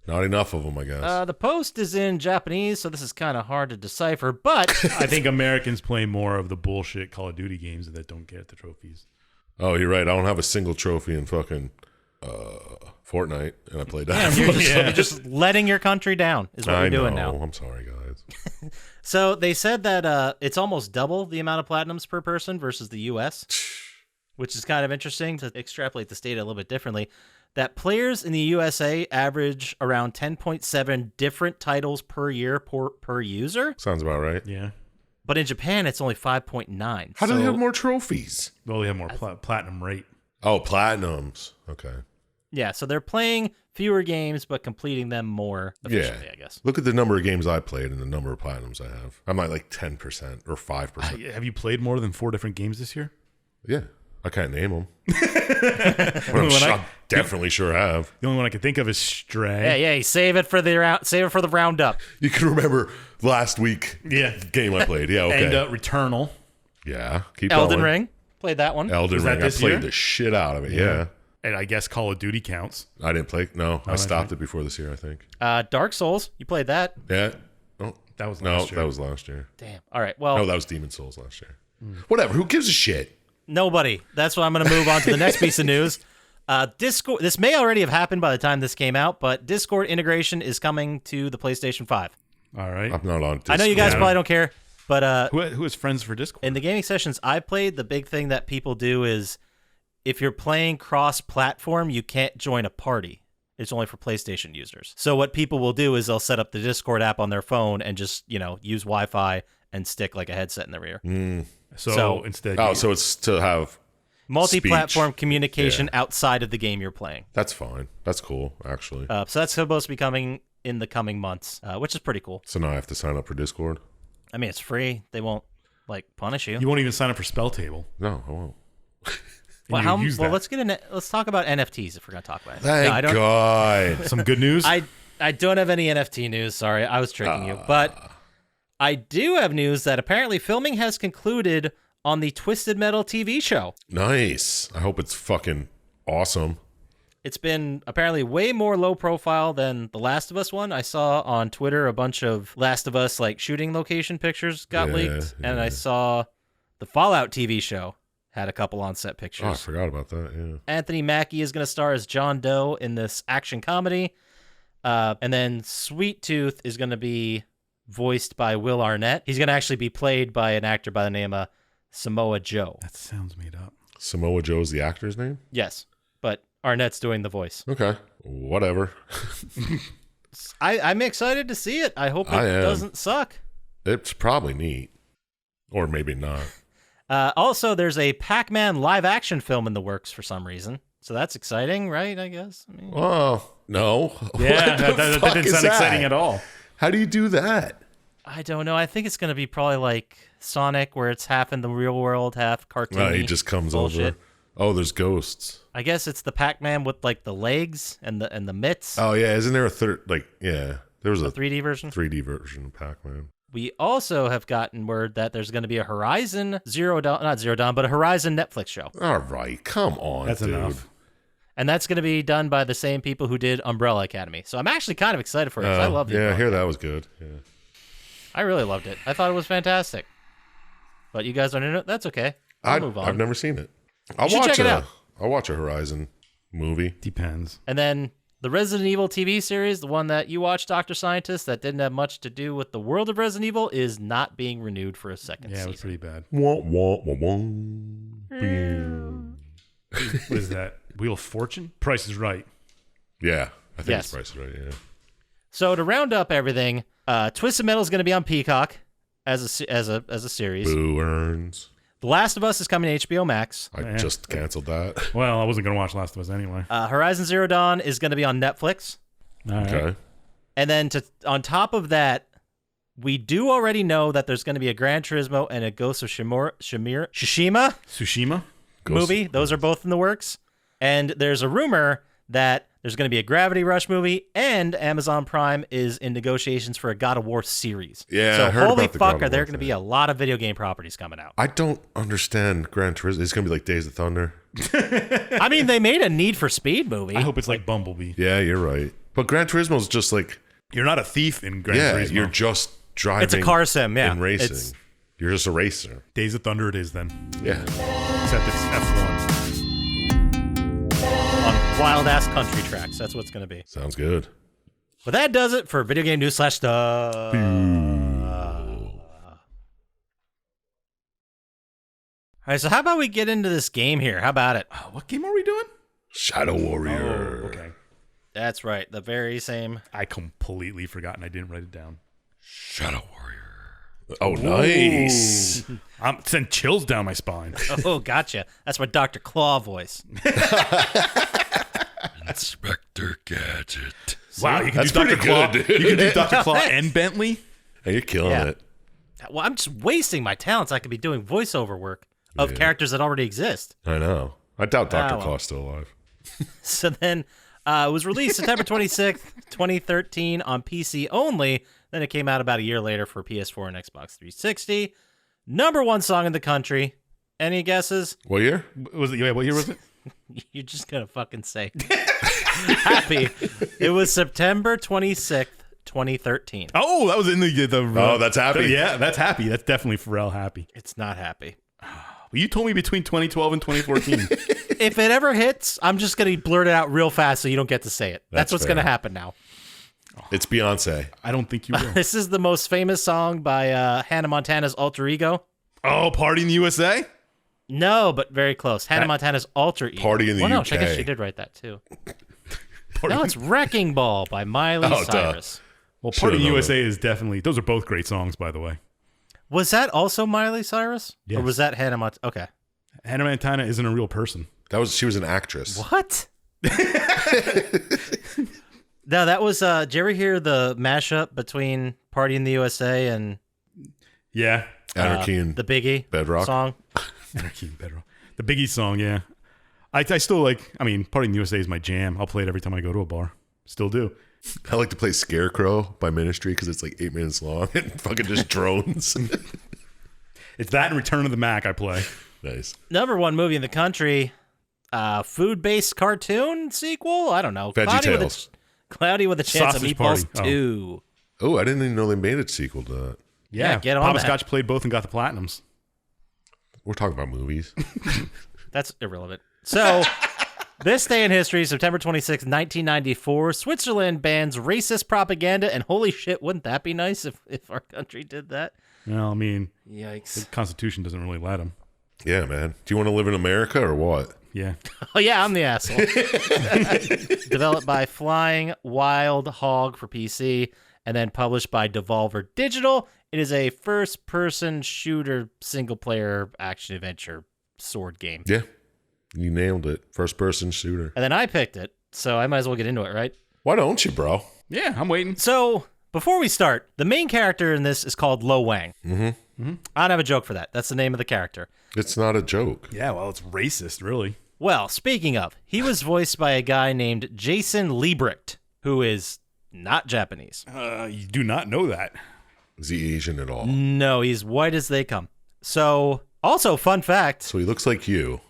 Not enough of them, I guess. The post is in Japanese, so this is kind of hard to decipher, but I think Americans play more of the bullshit Call of Duty games that don't get the trophies. Oh, you're right. I don't have a single trophy in fucking Fortnite, and I played that. you're just letting your country down is what you're doing now. I'm sorry, guys. So they said that it's almost double the amount of platinums per person versus the U.S., which is kind of interesting to extrapolate this data a little bit differently. That players in the USA average around 10.7 different titles per year per user. Sounds about right. Yeah. But in Japan, it's only 5.9. How do they have more trophies? Well, we have more platinum rate. Oh, platinums. Okay. Yeah, so they're playing fewer games, but completing them more efficiently, I guess. Look at the number of games I played and the number of platinums I have. I'm at like 10% or 5%. Have you played more than 4 different games this year? Yeah. I can't name them. But I'm definitely sure I have. The only one I can think of is Stray. Yeah, save it for the roundup. You can remember last week game I played. Yeah, okay. And Returnal. Yeah. Keep Elden going. Ring. Played that one. Elden Was that Ring. I this played year? the shit out of it. Yeah. And I guess Call of Duty counts. I didn't play. No, I stopped it before this year, I think. Dark Souls. You played that. Yeah. Oh, That was last year. that was last year. Damn. All right. Well, No, that was Demon Souls last year. Whatever. Who gives a shit? nobody. That's why I'm going to move on to the next piece of news. Discord. This may already have happened by the time this came out, but Discord integration is coming to the PlayStation 5. All right. I'm not on Discord. I know you guys probably don't care, but Who is friends for Discord? in the gaming sessions I played, the big thing that people do is if you're playing cross-platform, you can't join a party. It's only for PlayStation users. So what people will do is they'll set up the Discord app on their phone and just, use Wi-Fi and stick like a headset in their ear. So instead, So it's to have Multi-platform speech. communication outside of the game you're playing. That's fine. That's cool, actually. So that's supposed to be coming in the coming months, which is pretty cool. So now I have to sign up for Discord? I mean, it's free. They won't punish you. you won't even sign up for Spell Table. No, I won't. Well, use that. let's talk about NFTs if we're gonna talk about it. Thank God. Some good news. I don't have any NFT news. Sorry, I was tricking you, but I do have news that apparently filming has concluded on the Twisted Metal TV show. Nice. I hope it's fucking awesome. It's been apparently way more low profile than the Last of Us one. I saw on Twitter a bunch of Last of Us shooting location pictures got leaked, and I saw the Fallout TV show had a couple on-set pictures. Oh, I forgot about that, yeah. Anthony Mackie is going to star as John Doe in this action comedy. And then Sweet Tooth is going to be voiced by Will Arnett. He's going to actually be played by an actor by the name of Samoa Joe. That sounds made up. Samoa Joe's the actor's name? Yes, but Arnett's doing the voice. Okay. Whatever. I'm excited to see it. I hope it doesn't suck. It's probably neat. Or maybe not. Also, there's a Pac-Man live-action film in the works for some reason. So that's exciting, right, I guess? I mean, Oh, no. Yeah, What the that fuck didn't is sound that? exciting at all. How do you do that? I don't know. I think it's going to be probably like Sonic, where it's half in the real world, half cartoony. He just comes bullshit. over. Oh, there's ghosts. I guess it's the Pac-Man with the legs and the mitts. Oh, yeah. Isn't there a third, there was a 3D version. 3D version of Pac-Man. We also have gotten word that there's going to be a Horizon not Zero Dawn, but a Horizon Netflix show. All right. Come on, That's dude. enough. And that's going to be done by the same people who did Umbrella Academy. So I'm actually kind of excited for it, 'cause I love the Yeah, I Umbrella hear that Academy. was good. Yeah. I really loved it. I thought it was fantastic. But you guys aren't in it? That's okay. I'll move on. I've never seen it. should check it out. I'll watch a Horizon movie. Depends. And then the Resident Evil TV series, the one that you watched, Dr. Scientist, that didn't have much to do with the world of Resident Evil, is not being renewed for a second Yeah, it season. was pretty bad. Wah, wah, wah, wah. What is that? Wheel of Fortune? Price is Right. Yeah, I think Yes. it's priced right. Yeah. So to round up everything, Twisted Metal is going to be on Peacock. as a series. Boo earns. The Last of Us is coming to HBO Max. I just canceled that. Well, I wasn't going to watch Last of Us anyway. Horizon Zero Dawn is going to be on Netflix. All right. Okay. And then on top of that, we do already know that there's going to be a Gran Turismo and a Ghost of Tsushima movie. Those are both in the works. And there's a rumor that there's going to be a Gravity Rush movie, and Amazon Prime is in negotiations for a God of War series. Yeah, so I heard holy about the fuck, God are of there War going to be thing. a lot of video game properties coming out? I don't understand Gran Turismo. It's going to be like Days of Thunder. I mean, they made a Need for Speed movie. I hope it's like Bumblebee. Yeah, you're right. But Gran Turismo is just like, You're not a thief in Gran Turismo. you're just driving. It's a car sim, yeah. And racing. It's- You're just a racer. Days of Thunder it is then. Yeah. Except it's F1. on wild-ass country tracks. That's what it's going to be. Sounds good. But that does it for Video Game News / Stuff. All right, so how about we get into this game here? How about it? What game are we doing? Shadow Warrior. Okay. That's right, the very same. I completely forgotten. I didn't write it down. Shadow Warrior. Oh, nice. I'm sent chills down my spine. Oh, gotcha. That's my Dr. Claw voice. Inspector Gadget. Wow, you can That's do Dr. pretty Claw. good, dude. You can do Dr. Claw and Bentley. Hey, you're killing Yeah. it. Well, I'm just wasting my talents. I could be doing voiceover work of characters that already exist. I know. I doubt Dr. well. Claw's still alive. So then it was released September 26th, 2013 on PC only. Then it came out about a year later for PS4 and Xbox 360. Number one song in the country. Any guesses? What year? Was it? Yeah, what year was it? You're just going to fucking say. Happy. It was September 26th, 2013. Oh, that was in the Oh, that's happy. Yeah, that's happy. That's definitely Pharrell happy. It's not happy. Well, you told me between 2012 and 2014. If it ever hits, I'm just going to blurt it out real fast so you don't get to say it. That's what's fair. going to happen now. It's Beyonce. I don't think you will. This is the most famous song by Hannah Montana's Alter Ego. Oh, Party in the USA? No, but very close. Hannah Montana's Alter Ego. Party in the well, no, UK. I guess she did write that too. No, it's Wrecking Ball by Miley Oh, duh. Cyrus. Well, Should've Party in the known USA is definitely, those are both great songs, by the way. Was that also Miley Cyrus? Yes. Or was that Hannah Montana? Okay. Hannah Montana isn't a real person. She was an actress. What? No, that was, did you ever hear the mashup between Party in the USA and Yeah. Anarchy and the Biggie Bedrock. song? Anarchy and Bedrock. The Biggie song, yeah. I still like, I mean, Party in the USA is my jam. I'll play it every time I go to a bar. Still do. I like to play Scarecrow by Ministry because it's like 8 minutes long and fucking just drones. It's that and Return of the Mac I play. Nice. Number one movie in the country, food-based cartoon sequel? I don't know. VeggieTales. Cloudy with a Chance of Sausage Meatballs Party. 2. Oh, I didn't even know they made a sequel to that. Yeah, get on that. Poppascotch played both and got the platinums. We're talking about movies. That's irrelevant. So, this day in history, September 26, 1994, Switzerland bans racist propaganda, and holy shit, wouldn't that be nice if our country did that? Well, I mean, Yikes. the Constitution doesn't really let them. Yeah, man. Do you want to live in America or what? Yeah. Oh, yeah, I'm the asshole. Developed by Flying Wild Hog for PC, and then published by Devolver Digital. It is a first-person shooter, single-player action-adventure sword game. Yeah. You nailed it. First person shooter. And then I picked it, so I might as well get into it, right? Why don't you, bro? Yeah, I'm waiting. So, before we start, the main character in this is called Lo Wang. Mm-hmm. I don't have a joke for that. That's the name of the character. It's not a joke. Yeah, well, it's racist, really. Well, speaking of, he was voiced by a guy named Jason Liebrecht, who is not Japanese. You do not know that. Is he Asian at all? No, he's white as they come. So, also, fun fact. So he looks like you.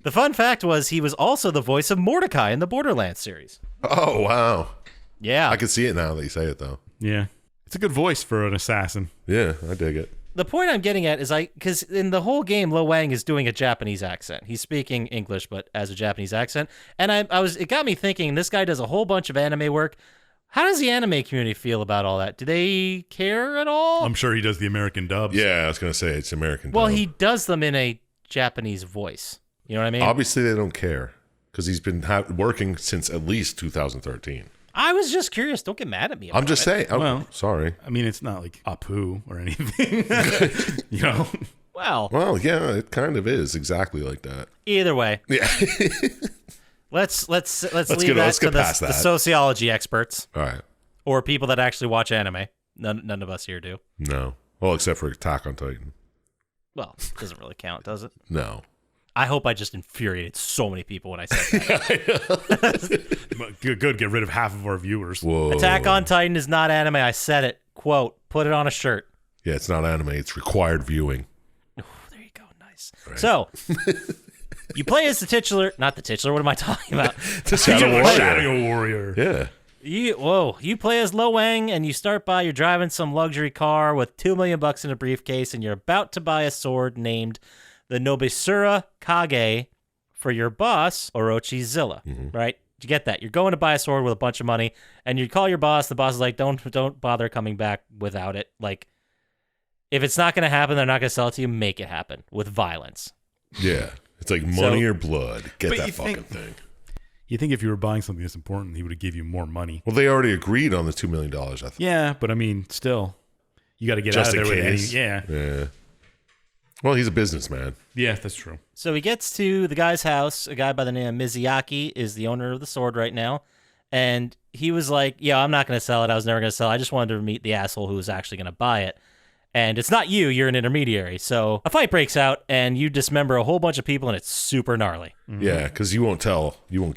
The fun fact was he was also the voice of Mordecai in the Borderlands series. Oh, wow. Yeah. I can see it now that you say it, though. Yeah. It's a good voice for an assassin. Yeah, I dig it. The point I'm getting at is because in the whole game, Lo Wang is doing a Japanese accent. He's speaking English, but as a Japanese accent. And it got me thinking, this guy does a whole bunch of anime work. How does the anime community feel about all that? Do they care at all? I'm sure he does the American dubs. Yeah, I was going to say it's American. Well, dub. he does them in a Japanese voice. You know what I mean? Obviously, they don't care because he's been working since at least 2013. I was just curious. Don't get mad at me. I'm just saying. Oh, Well- sorry. I mean, it's not like Apu or anything. You know? Well, yeah, it kind of is exactly like that. Either way, Yeah. let's leave get- that let's to get past the that. sociology experts All right. or people that actually watch anime. None of us here do. No. Well, except for Attack on Titan. Well, it doesn't really count, does it? No. I hope I just infuriated so many people when I said that. But good, get rid of half of our viewers. Whoa. Attack on Titan is not anime. I said it. Quote, put it on a shirt. Yeah, it's not anime. It's required viewing. There you go. Nice. So, you play as not the titular. What am I talking about? The Shadow Warrior. Shadow Warrior. Yeah. You play as Lo Wang, and you start by you're driving some luxury car with $2 million in a briefcase, and you're about to buy a sword named the Nobisura Kage for your boss, Orochi Zilla. Right? You get that? You're going to buy a sword with a bunch of money, and you call your boss. The boss is like, "Don't bother coming back without it. Like, if it's not going to happen, they're not going to sell it to you. Make it happen with violence." Yeah. It's like money or blood. Get But that you fucking think- thing. You think if you were buying something that's important, he would have give you more money. Well, they already agreed on the $2 million, I think. Yeah, but I mean, still, you got to get Just out of in there with any. case. Yeah, Yeah. Well, he's a businessman. yeah, that's true. So he gets to the guy's house. A guy by the name of Mizuyaki is the owner of the sword right now. And he was like, "Yeah, I'm not going to sell it. I was never going to sell it. I just wanted to meet the asshole who was actually going to buy it. And it's not you. You're an intermediary." So a fight breaks out, and you dismember a whole bunch of people, and it's super gnarly. Yeah, because you won't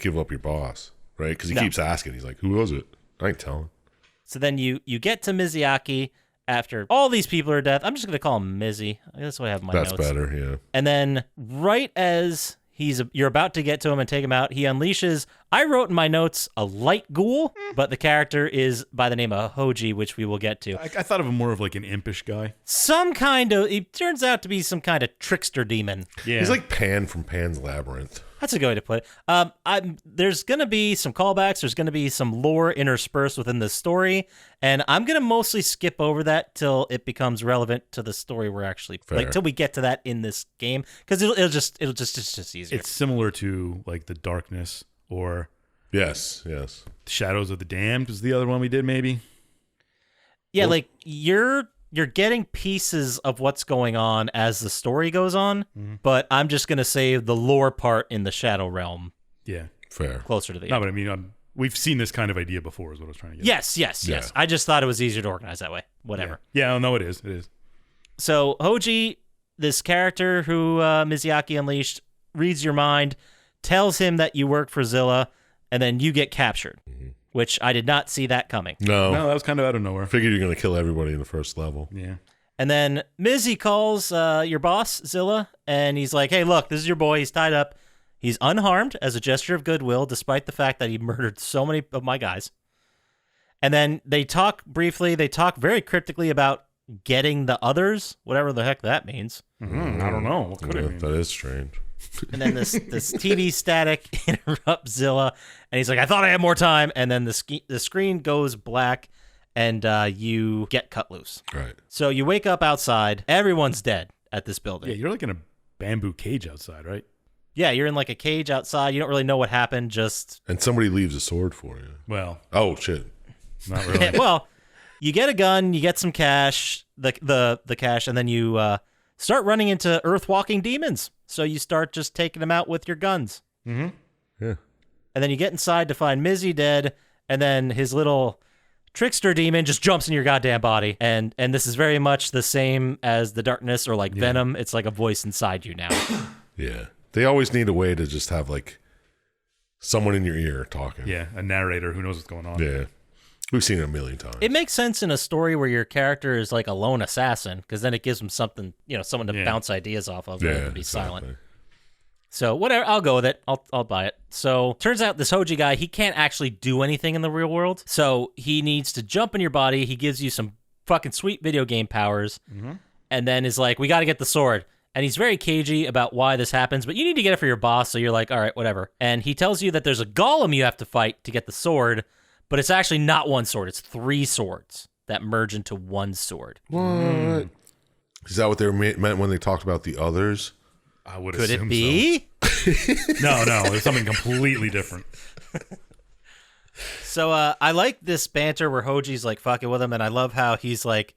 give up your boss, right? Because he No. keeps asking. He's like, who was it? I ain't telling. So then you get to Mizuyaki after all these people are dead. I'm just going to call him Mizzy. That's what I have in my That's notes. better, yeah. And then right as you're about to get to him and take him out, he unleashes, I wrote in my notes, a light ghoul, but the character is by the name of Hoji, which we will get to. I thought of him more of like an impish guy. He turns out to be some kind of trickster demon. Yeah, He's like Pan from Pan's Labyrinth. That's a good way to put it. There's going to be some callbacks. There's going to be some lore interspersed within the story, and I'm going to mostly skip over that till it becomes relevant to the story we're actually Fair. till we get to that in this game, because it's just easier. it's similar to like the Darkness or Yes. the Shadows of the Damned was the other one we did maybe. Yeah, like you're getting pieces of what's going on as the story goes on, but I'm just going to save the lore part in the Shadow Realm Yeah, Fair. closer to the no, end. but I mean, we've seen this kind of idea before, is what I was trying to get. Yes. Yeah. I just thought it was easier to organize that way. Whatever. Yeah, no, it is. It is. So Hoji, this character who Mizuyaki unleashed, reads your mind, tells him that you work for Zilla, and then you get captured, which I did not see that coming. No. No, that was kind of out of nowhere. I figured you're going to kill everybody in the first level. Yeah. And then Mizzy calls your boss, Zilla, and he's like, "Hey, look, this is your boy. He's tied up. He's unharmed as a gesture of goodwill, despite the fact that he murdered so many of my guys." And then they talk briefly. They talk very cryptically about getting the others, whatever the heck that means. I don't know. What could it mean? That is strange. And then this TV static interrupts Zilla, and he's like, "I thought I had more time." And then the screen goes black, and you get cut loose. Right. So you wake up outside. Everyone's dead at this building. Yeah, you're like in a bamboo cage outside, right? Yeah, you're in like a cage outside. You don't really know what happened. Just And somebody leaves a sword for you. Well, Oh, shit. not really. well, you get a gun, you get some cash, the cash, and then you start running into earth-walking demons. So you start just taking them out with your guns. Yeah. And then you get inside to find Mizzy dead, and then his little trickster demon just jumps in your goddamn body. And this is very much the same as the Darkness or like Venom. It's like a voice inside you now. Yeah. They always need a way to just have like someone in your ear talking. Yeah, a narrator who knows what's going on. Yeah. We've seen it a million times. It makes sense in a story where your character is like a lone assassin, because then it gives them something, someone to bounce ideas off of rather yeah. than be silent. Exactly. So whatever, I'll go with it. I'll buy it. So turns out this Hoji guy, he can't actually do anything in the real world. So he needs to jump in your body. He gives you some fucking sweet video game powers, and then is like, "We got to get the sword." And he's very cagey about why this happens, but you need to get it for your boss. So you're like, "All right, whatever." And he tells you that there's a golem you have to fight to get the sword, but it's actually not one sword. It's 3 swords that merge into one sword. What? Is that what they meant when they talked about the others? I would Could assume it be? so. No, it's something completely different. So I like this banter where Hoji's like fucking with him, and I love how he's like,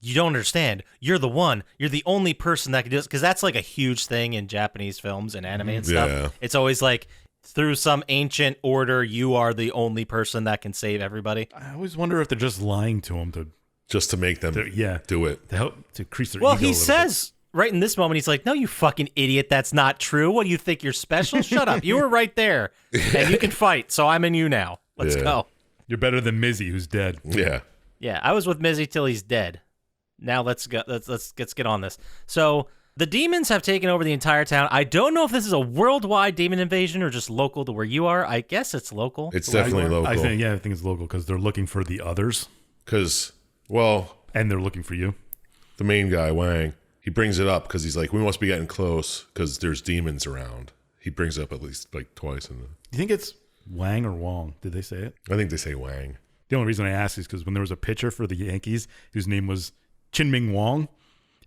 you don't understand. You're the one. You're the only person that can do this. Because that's like a huge thing in Japanese films and anime and stuff. Yeah. It's always like, through some ancient order, you are the only person that can save everybody. I always wonder if they're just lying to him Just to make them do it. to help to increase their Well, ego. he a little says right in this moment, he's like, no, you fucking idiot. That's not true. What do you think? You're special? Shut up. You were right there. And you can fight. So I'm in you now. Let's Yeah. go. bit. You're better than Mizzy, who's dead. Yeah. Yeah, I was with Mizzy till he's dead. Now let's go. Let's get on this. So the demons have taken over the entire town. I don't know if this is a worldwide demon invasion or just local to where you are. I guess it's local. It's definitely local. I think it's local because they're looking for the others, Because, well, and they're looking for you. the main guy, Wang, he brings it up because he's like, we must be getting close because there's demons around. He brings it up at least like twice. Do you think it's Wang or Wong? Did they say it? I think they say Wang. The only reason I asked is because when there was a pitcher for the Yankees whose name was Chin-Ming Wong,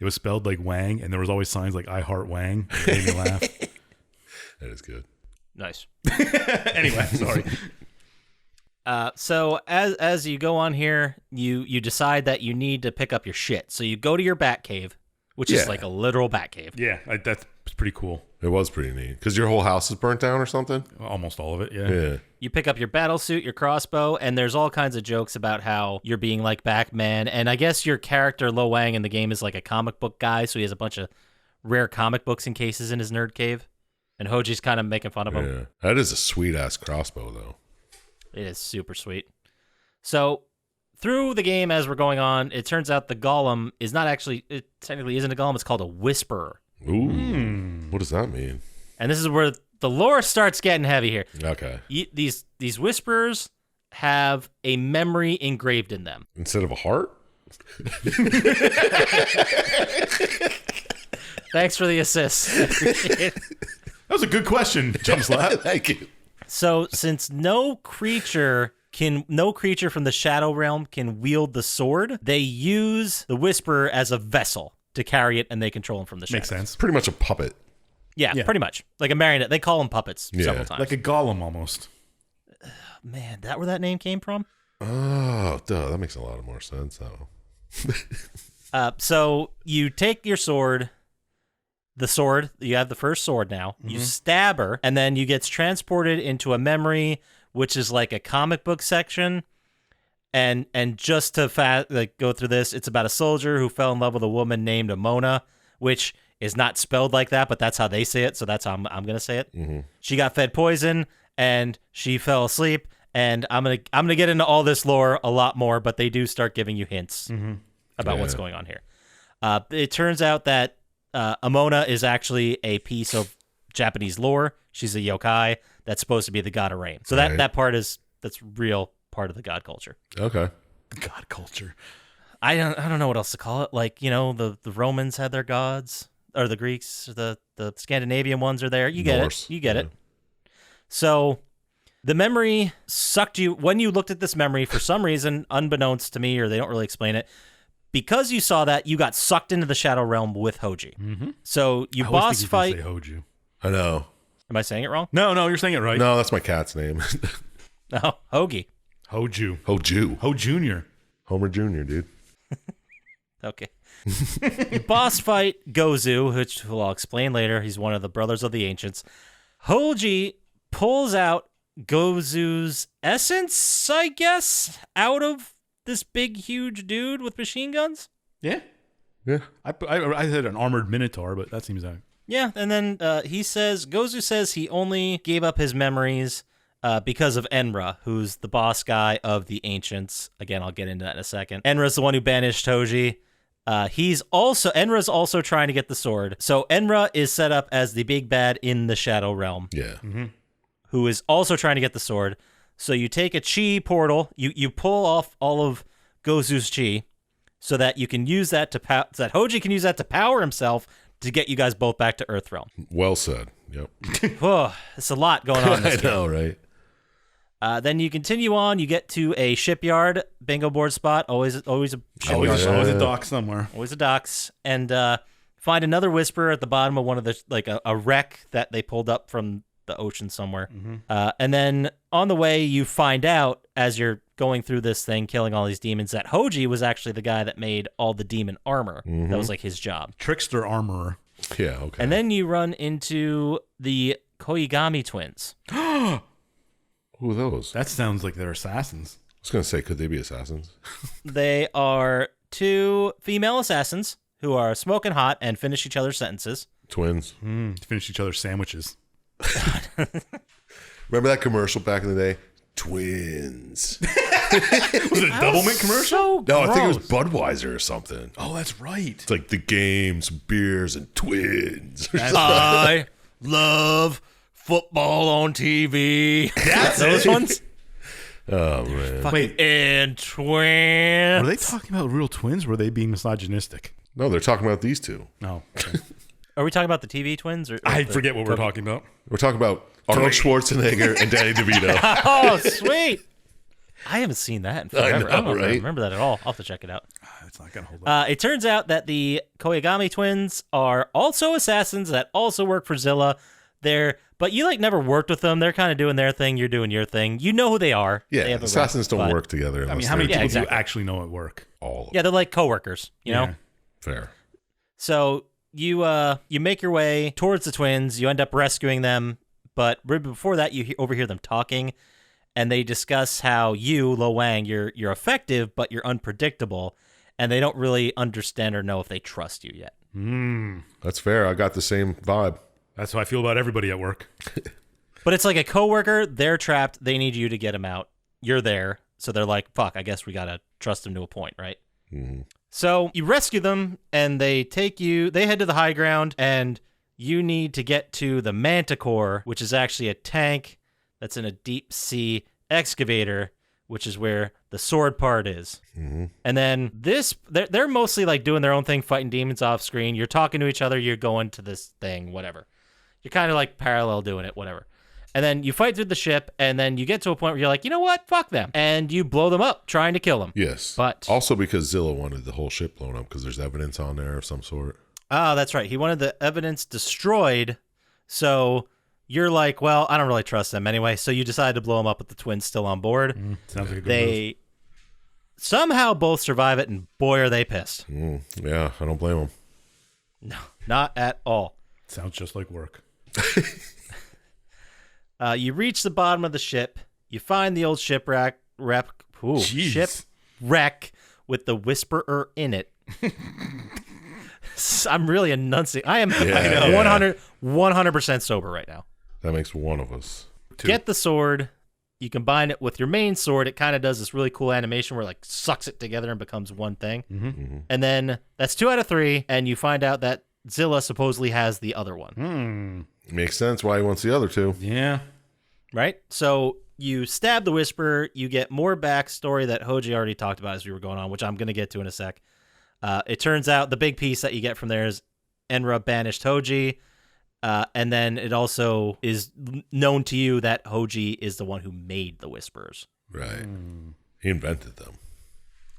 it was spelled like Wang, and there was always signs like I heart Wang. It made me laugh. That is good. Nice. Anyway, sorry. So as you go on here, you decide that you need to pick up your shit. So you go to your bat cave, which is Yeah. like a literal bat cave. Yeah, that's pretty cool. It was pretty neat. Because your whole house is burnt down or something? Almost all of it, yeah. Yeah. You pick up your battle suit, your crossbow, and there's all kinds of jokes about how you're being like Batman. And I guess your character, Lo Wang, in the game is like a comic book guy, so he has a bunch of rare comic books and cases in his nerd cave. And Hoji's kind of making fun of him. Yeah. That is a sweet-ass crossbow, though. It is super sweet. So through the game as we're going on, it turns out the golem is not actually, it technically isn't a golem, it's called a whisperer. Ooh. What does that mean? And this is where the lore starts getting heavy here. Okay. These whisperers have a memory engraved in them. Instead of a heart? Thanks for the assist. That was a good question, Chump Slap. Thank you. So since no creature from the Shadow Realm can wield the sword, they use the Whisperer as a vessel to carry it, and they control him from the shadows. Makes sense. Pretty much a puppet. Yeah, Yeah. pretty much. Like a marionette. They call them puppets Yeah. several times. Like a golem almost. Man, that where that name came from? Oh, duh. That makes a lot of more sense, though. So you take your sword, you have the first sword now, you stab her, and then you get transported into a memory, which is like a comic book section. And just to go through this, it's about a soldier who fell in love with a woman named Amona, which is not spelled like that, but that's how they say it, so that's how I'm going to say it. Mm-hmm. She got fed poison, and she fell asleep, and I'm gonna get into all this lore a lot more, but they do start giving you hints about what's going on here. It turns out that Amona is actually a piece of Japanese lore. She's a yokai that's supposed to be the god of rain. So that part that's real part of the god culture. Okay. God culture. I don't know what else to call it. Like, you know, the Romans had their gods, or the Greeks, the Scandinavian ones are there. You get Norse. it. You get it. So the memory sucked you when you looked at this memory for some reason, unbeknownst to me, or they don't really explain it. Because you saw that, you got sucked into the Shadow Realm with Hoji. Mm-hmm. So you I always boss think fight. you say Hoju. I know. Am I saying it wrong? No, you're saying it right. No, that's my cat's name. No, Hoagie. Hoju. Hoju. Ho Junior. Homer Jr., dude. Okay. You boss fight Gozu, which I'll explain later. He's one of the brothers of the ancients. Hoji pulls out Gozu's essence, I guess, out of this big, huge dude with machine guns. Yeah. Yeah. I had an armored minotaur, but that seems like. Yeah, and then Gozu says he only gave up his memories because of Enra, who's the boss guy of the ancients. Again, I'll get into that in a second. Enra's the one who banished Hoji. Enra's also trying to get the sword. So Enra is set up as the big bad in the Shadow Realm, Yeah. who is also trying to get the sword. So you take a chi portal, you pull off all of Gozu's chi, so that you can use that so that Hoji can use that to power himself to get you guys both back to Earthrealm. Well said. Yep. Oh, it's a lot going on in I this game. know, right? Then you continue on. You get to a shipyard bingo board spot. Always a shipyard. Always yeah. a dock somewhere. Always a docks. And find another whisperer at the bottom of one of the a wreck that they pulled up from the ocean somewhere. And then on the way, you find out as you're going through this thing, killing all these demons, that Hoji was actually the guy that made all the demon armor. That was like his job. Trickster armorer. Yeah, okay. And then you run into the Koigami twins. Who are those? That sounds like they're assassins. I was going to say, could they be assassins? They are 2 female assassins who are smoking hot and finish each other's sentences. Twins. Finish each other's sandwiches. Remember that commercial back in the day? Twins. Was it a double mint commercial? So No, I think it was gross. Budweiser or something. Oh, that's right. It's like the games, beers, and twins. I love football on TV. That's Those it. ones? Oh, man. Wait, And twins. were they talking about real twins? Or were they being misogynistic? No, they're talking about these two. No. Okay. Are we talking about the TV twins? Or I the forget what we're Toby? talking about. We're talking about Arnold Schwarzenegger and Danny DeVito. Oh, sweet. I haven't seen that in forever. I know, don't right? remember that at all. I'll have to check it out. It's not going to hold up. It turns out that the Koigami twins are also assassins that also work for Zilla. But you like never worked with them. They're kind of doing their thing. You're doing your thing. You know who they are. Yeah, They have a assassins rep, don't but- work together unless I mean, how many they're people exactly. do you actually know at work? all of Yeah, they're like coworkers. You know. Yeah. fair. So you make your way towards the twins. You end up rescuing them, but right before that, you overhear them talking, and they discuss how you, Lo Wang, you're effective, but you're unpredictable, and they don't really understand or know if they trust you yet. That's fair. I got the same vibe. That's how I feel about everybody at work. But it's like a coworker. They're trapped. They need you to get them out. You're there, so they're like, "Fuck, I guess we gotta trust them to a point, right?" So you rescue them, and they take you. They head to the high ground, and you need to get to the Manticore, which is actually a tank that's in a deep sea excavator, which is where the sword part is. And then they're mostly like doing their own thing, fighting demons off screen. You're talking to each other. You're going to this thing, whatever. You're kind of like parallel doing it, whatever. And then you fight through the ship, and then you get to a point where you're like, you know what? Fuck them. And you blow them up, trying to kill them. Yes. But- also because Zilla wanted the whole ship blown up because there's evidence on there of some sort. Oh, that's right. He wanted the evidence destroyed. So you're like, well, I don't really trust them anyway. So you decide to blow them up with the twins still on board. Sounds like a good move. They somehow both survive it, and boy, are they pissed. Yeah, I don't blame them. No, not at all. Sounds just like work. You reach the bottom of the ship. You find the old shipwreck Jeez. with the Whisperer in it. I'm really enunciating. I am 100% sober right now. That makes one of us. Get the sword. You combine it with your main sword. It kind of does this really cool animation where it like sucks it together and becomes one thing. And then that's 2 out of 3. And you find out that Zilla supposedly has the other one. Makes sense why he wants the other two. Yeah. Right? So you stab the Whisperer. You get more backstory that Hoji already talked about as we were going on, which I'm going to get to in a sec. It turns out the big piece that you get from there is Enra banished Hoji. And then it also is known to you that Hoji is the one who made the Whisperers. Right. He invented them.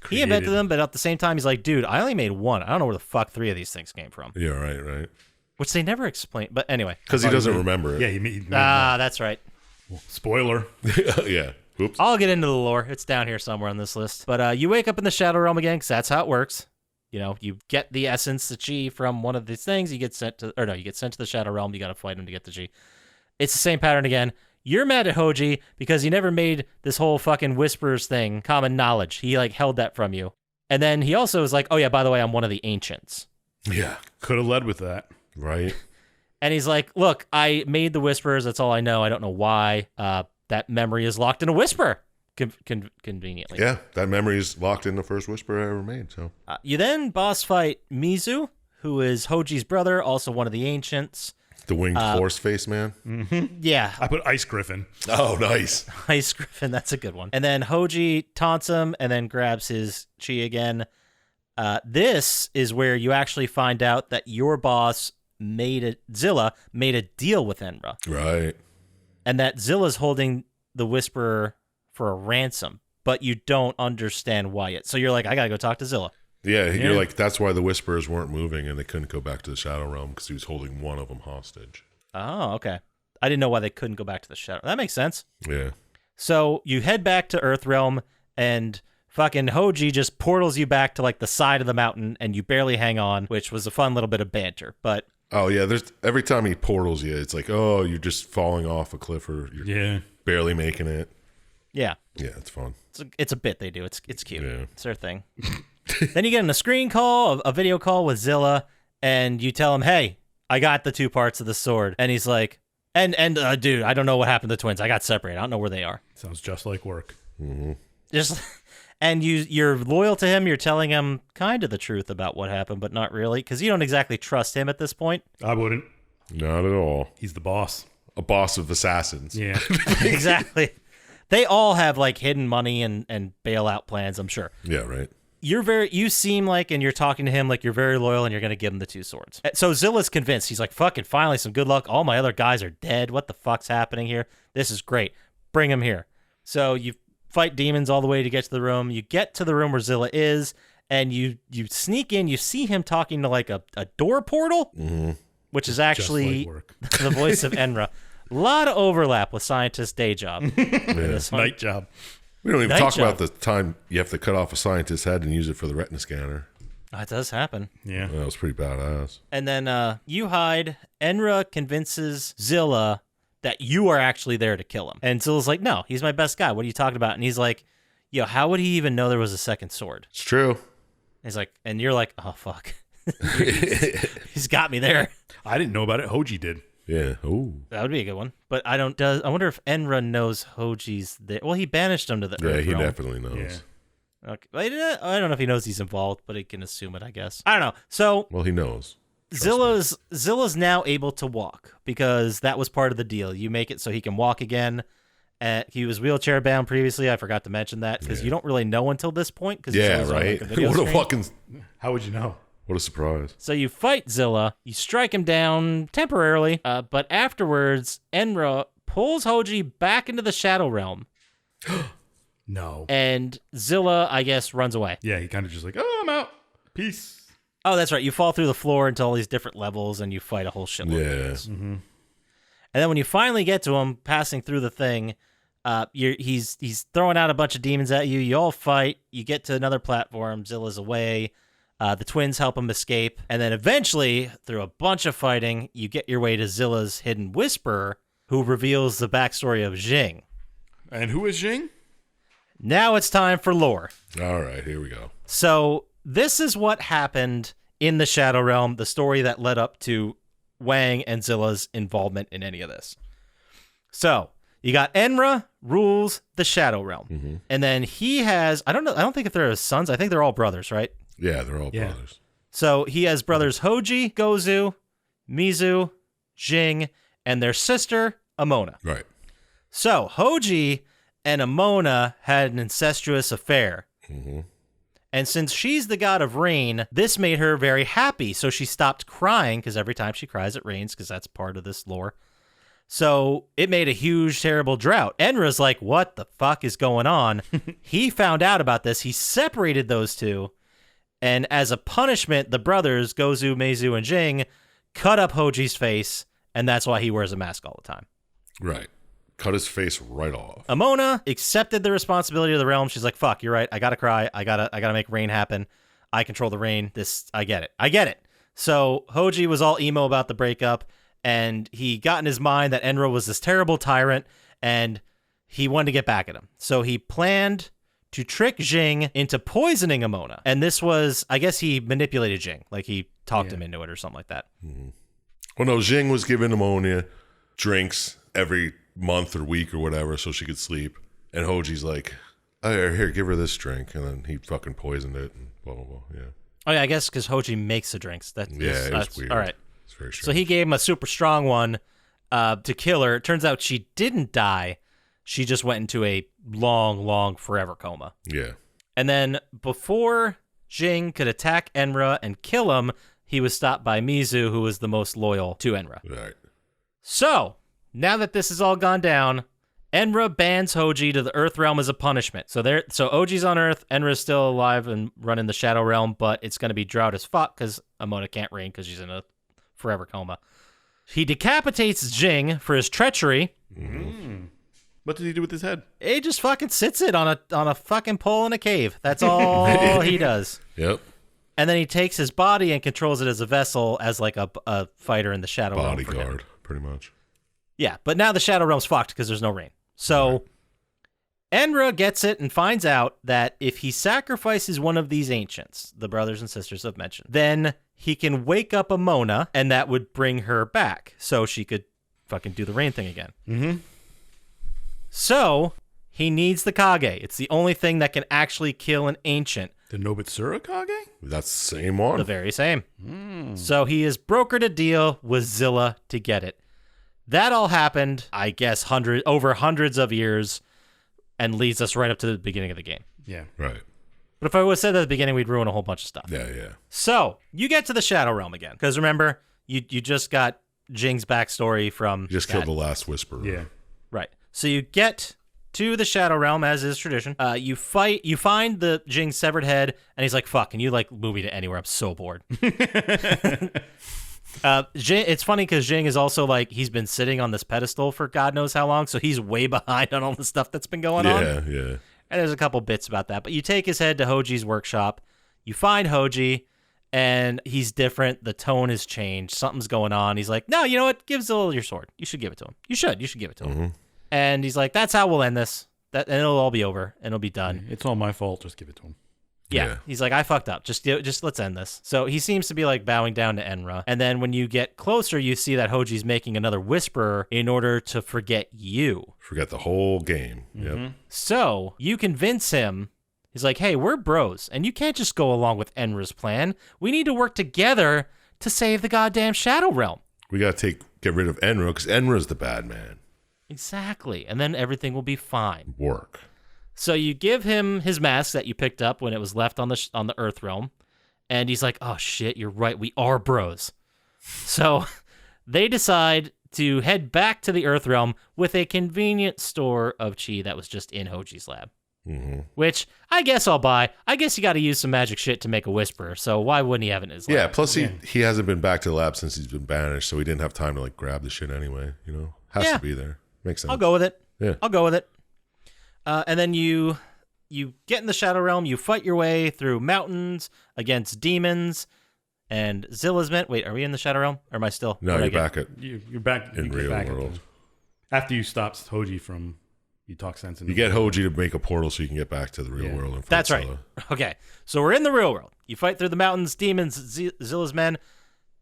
He invented them, but at the same time, he's like, dude, I only made one. I don't know where the fuck 3 of these things came from. Yeah, right. Which they never explain. But anyway. Because he doesn't remember it. Yeah, you mean That's right. spoiler. Yeah. Oops. I'll get into the lore. It's down here somewhere on this list. But you wake up in the Shadow Realm again, because that's how it works. You know, you get the essence, the chi, from one of these things. You get sent to the Shadow Realm. You got to fight him to get the chi. It's the same pattern again. You're mad at Hoji because he never made this whole fucking Whisperers thing common knowledge. He like held that from you. And then he also was like, oh yeah, by the way, I'm one of the ancients. Yeah. Could have led with that. Right. And he's like, look, I made the Whisperers. That's all I know. I don't know why. That memory is locked in a whisper. Conveniently. Yeah. That memory is locked in the first whisper I ever made. So You then boss fight Mizu, who is Hoji's brother, also one of the ancients. the winged horse face man. Yeah, I put Ice Griffin. Oh, nice. Ice Griffin, that's a good one. And then Hoji taunts him and then grabs his chi again. This is where you actually find out that your boss Zilla made a deal with Enra. Right. And that Zilla's holding the Whisperer for a ransom, but you don't understand why yet. So you're like, I gotta go talk to Zilla. Yeah, you're like, that's why the Whisperers weren't moving and they couldn't go back to the Shadow Realm because he was holding one of them hostage. Oh, okay. I didn't know why they couldn't go back to the Shadow. That makes sense. Yeah. So you head back to Earthrealm, and fucking Hoji just portals you back to like the side of the mountain, and you barely hang on, which was a fun little bit of banter. But Oh yeah, there's every time he portals you, it's like, oh, you're just falling off a cliff or you're barely making it. yeah, Yeah, it's fun. it's a bit they do. It's cute. Yeah. It's their thing. Then you get in a screen call, a video call with Zilla, and you tell him, "Hey, I got the 2 parts of the sword," and he's like, "And dude, I don't know what happened to the twins. I got separated. I don't know where they are." Sounds just like work. Mm-hmm. Just. And you're loyal to him. You're telling him kind of the truth about what happened, but not really, because you don't exactly trust him at this point. I wouldn't. Not at all. He's the boss. A boss of assassins. Yeah. Exactly. They all have like hidden money and bailout plans, I'm sure. Yeah, right. You seem like, and you're talking to him like you're very loyal, and you're going to give him the 2 swords. So Zilla's convinced. He's like, fucking finally, some good luck. All my other guys are dead. What the fuck's happening here? This is great. Bring him here. So you fight demons all the way to get to the room. You get to the room where Zilla is, and you sneak in. You see him talking to like a door portal, which is actually the voice of Enra. A lot of overlap with Syintist's day job. Night job. We don't even talk about the time you have to cut off a scientist's head and use it for the retina scanner. That does happen. Yeah. That was pretty badass. And then you hide. Enra convinces Zilla that you are actually there to kill him. And Zilla's like, no, he's my best guy. What are you talking about? And he's like, yo, how would he even know there was a second sword? It's true. He's like, and you're like, oh, fuck. He's got me there. I didn't know about it. Hoji did. Yeah. Ooh. That would be a good one. But I wonder if Enra knows Hoji's there. Well, he banished him to the Yeah, Earth he realm. definitely knows. Yeah. Okay. I don't know if he knows he's involved, but he can assume it, I guess. I don't know. So Well, he knows. Zilla's now able to walk because that was part of the deal. You make it so he can walk again. He was wheelchair bound previously. I forgot to mention that because you don't really know until this point. Yeah, right. What a fucking. How would you know? What a surprise. So you fight Zilla, you strike him down temporarily, but afterwards, Enra pulls Hoji back into the Shadow Realm. No. And Zilla, I guess, runs away. Yeah, he kind of just like, oh, I'm out. Peace. Oh, that's right. You fall through the floor into all these different levels, and you fight a whole shitload of things. Mm-hmm. And then when you finally get to him, passing through the thing, he's throwing out a bunch of demons at you. You all fight. You get to another platform. Zilla's away. The twins help him escape. And then eventually, through a bunch of fighting, you get your way to Zilla's hidden whisperer, who reveals the backstory of Jing. And who is Jing? Now it's time for lore. All right, here we go. So this is what happened in the Shadow Realm, the story that led up to Wang and Zilla's involvement in any of this. So you got Enra rules the Shadow Realm. And then he has, I don't think if they're his sons. I think they're all brothers, right? Yeah, they're all brothers. So he has brothers Hoji, Gozu, Mizu, Jing, and their sister, Amona. Right. So Hoji and Amona had an incestuous affair. And since she's the god of rain, this made her very happy. So she stopped crying, because every time she cries, it rains, because that's part of this lore. So it made a huge, terrible drought. Enra's like, what the fuck is going on? He found out about this. He separated those two. And as a punishment, the brothers, Gozu, Meizu, and Jing, cut up Hoji's face. And that's why he wears a mask all the time. Right. Cut his face right off. Amona accepted the responsibility of the realm. She's like, fuck, you're right. I gotta cry. I gotta make rain happen. I control the rain. I get it. So Hoji was all emo about the breakup, and he got in his mind that Enra was this terrible tyrant, and he wanted to get back at him. So he planned to trick Jing into poisoning Amona. And this was, I guess he manipulated Jing. Like he talked him into it or something like that. Well, no, Jing was giving ammonia drinks every month or week or whatever so she could sleep. And Hoji's like, oh, here, give her this drink. And then he fucking poisoned it and blah, blah, blah. Yeah. Oh, yeah, I guess because Hoji makes the drinks. It was weird. All right. It's very strange. So he gave him a super strong one to kill her. It turns out she didn't die. She just went into a long, long, forever coma. Yeah. And then before Jing could attack Enra and kill him, he was stopped by Mizu, who was the most loyal to Enra. Right. So, now that this has all gone down, Enra bans Hoji to the Earth Realm as a punishment. So Hoji's on Earth, Enra's still alive and running the Shadow Realm, but it's going to be drought as fuck because Amona can't reign because she's in a forever coma. He decapitates Jing for his treachery. What did he do with his head? He just fucking sits it on a fucking pole in a cave. That's all he does. Yep. And then he takes his body and controls it as a vessel, as like a fighter in the Shadow Realm. Bodyguard, pretty much. Yeah, but now the Shadow Realm's fucked because there's no rain. So Enra gets it and finds out that if he sacrifices one of these ancients, the brothers and sisters I've mentioned, then he can wake up Amona, and that would bring her back, so she could fucking do the rain thing again. Mm-hmm. So he needs the Kage. It's the only thing that can actually kill an ancient. The Nobitsura Kage? That's the same one. The very same. So he has brokered a deal with Zilla to get it. That all happened, I guess, over hundreds of years, and leads us right up to the beginning of the game. Yeah. Right. But if I would have said that at the beginning, we'd ruin a whole bunch of stuff. Yeah, yeah. So you get to the Shadow Realm again, because remember, you just got Jing's backstory from You just killed the last Whisperer. Yeah. Right. So you get to the Shadow Realm, as is tradition. You find the Jing's severed head, and he's like, fuck, can you like move me to anywhere? I'm so bored. Jing, it's funny because Jing is also like, he's been sitting on this pedestal for God knows how long, so he's way behind on all the stuff that's been going on. Yeah, yeah. And there's a couple bits about that. But you take his head to Hoji's workshop, you find Hoji, and he's different. The tone has changed. Something's going on. He's like, no, you know what? Give Zilla your sword. You should give it to him. You should give it to him. And he's like, that's how we'll end this. And it'll all be over, and it'll be done. It's all my fault. Just give it to him. Yeah. He's like, I fucked up. Just let's end this. So he seems to be like bowing down to Enra. And then when you get closer, you see that Hoji's making another whisperer in order to forget you. Forget the whole game. Yep. So you convince him. He's like, hey, we're bros, and you can't just go along with Enra's plan. We need to work together to save the goddamn Shadow Realm. We got to get rid of Enra because Enra's the bad man. Exactly. And then everything will be fine. Work. So you give him his mask that you picked up when it was left on the Earth Realm, and he's like, oh shit, you're right, we are bros. So they decide to head back to the Earth Realm with a convenient store of chi that was just in Hoji's lab. Which I guess I'll buy. I guess you got to use some magic shit to make a whisperer, so why wouldn't he have it in his lab? Yeah, plus he hasn't been back to the lab since he's been banished, so he didn't have time to like grab the shit anyway, you know? Has to be there. Makes sense. I'll go with it. Yeah. I'll go with it. And then you get in the Shadow Realm, you fight your way through mountains against demons and Zilla's men. Wait, are we in the Shadow Realm? Or am I still? No, you're back at You're back in you get real back world. After you stop Hoji from you talk sense. You get Hoji to make a portal so you can get back to the real world. And That's right. Okay, so we're in the real world. You fight through the mountains, demons, Zilla's men.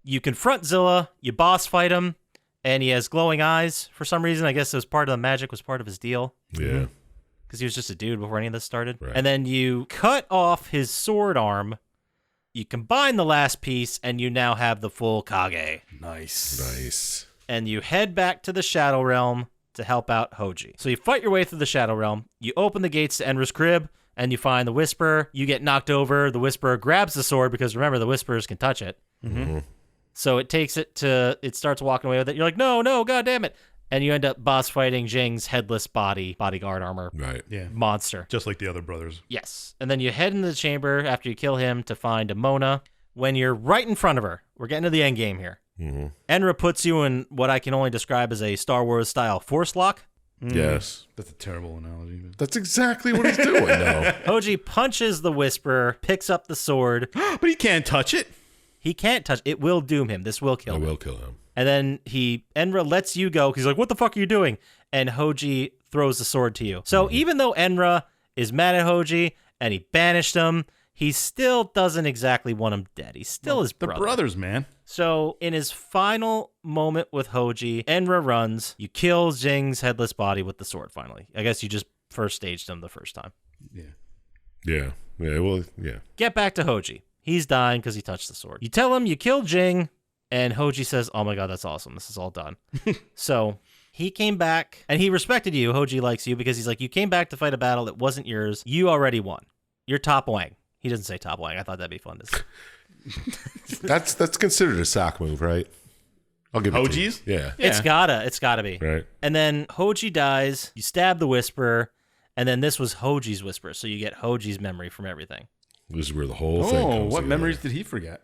You confront Zilla. You boss fight him, and he has glowing eyes for some reason. I guess it was part of the magic was part of his deal. Yeah. Because he was just a dude before any of this started. Right. And then you cut off his sword arm. You combine the last piece, and you now have the full Kage. Nice. And you head back to the Shadow Realm to help out Hoji. So you fight your way through the Shadow Realm. You open the gates to Enra's crib, and you find the Whisperer. You get knocked over. The Whisperer grabs the sword, because remember, the Whisperers can touch it. So it takes it to, it starts walking away with it. You're like, no, god damn it. And you end up boss fighting Jing's headless bodyguard armor monster. Just like the other brothers. Yes. And then you head into the chamber after you kill him to find Amona. When you're right in front of her, we're getting to the end game here. Enra puts you in what I can only describe as a Star Wars style force lock. Yes. That's a terrible analogy. That's exactly what he's doing now. Hoji punches the Whisperer, picks up the sword. But he can't touch it. He can't touch it. It will doom him. This will kill him. I will kill him. And then Enra lets you go. He's like, what the fuck are you doing? And Hoji throws the sword to you. So even though Enra is mad at Hoji and he banished him, he still doesn't exactly want him dead. He's still his brother. The brothers, man. So in his final moment with Hoji, Enra runs. You kill Jing's headless body with the sword finally. I guess you just first staged him the first time. Yeah. Well, yeah. Get back to Hoji. He's dying because he touched the sword. You tell him you killed Jing, and Hoji says, oh my god, that's awesome. This is all done. So he came back, and he respected you. Hoji likes you because he's like, you came back to fight a battle that wasn't yours. You already won. You're top wang. He doesn't say top wang. I thought that'd be fun to say. That's considered a sack move, right? I'll give it Hoji's? to you. Yeah. It's gotta be. Right. And then Hoji dies. You stab the Whisperer, and then this was Hoji's Whisper, so you get Hoji's memory from everything. This is where the whole thing comes what together. memories did he forget?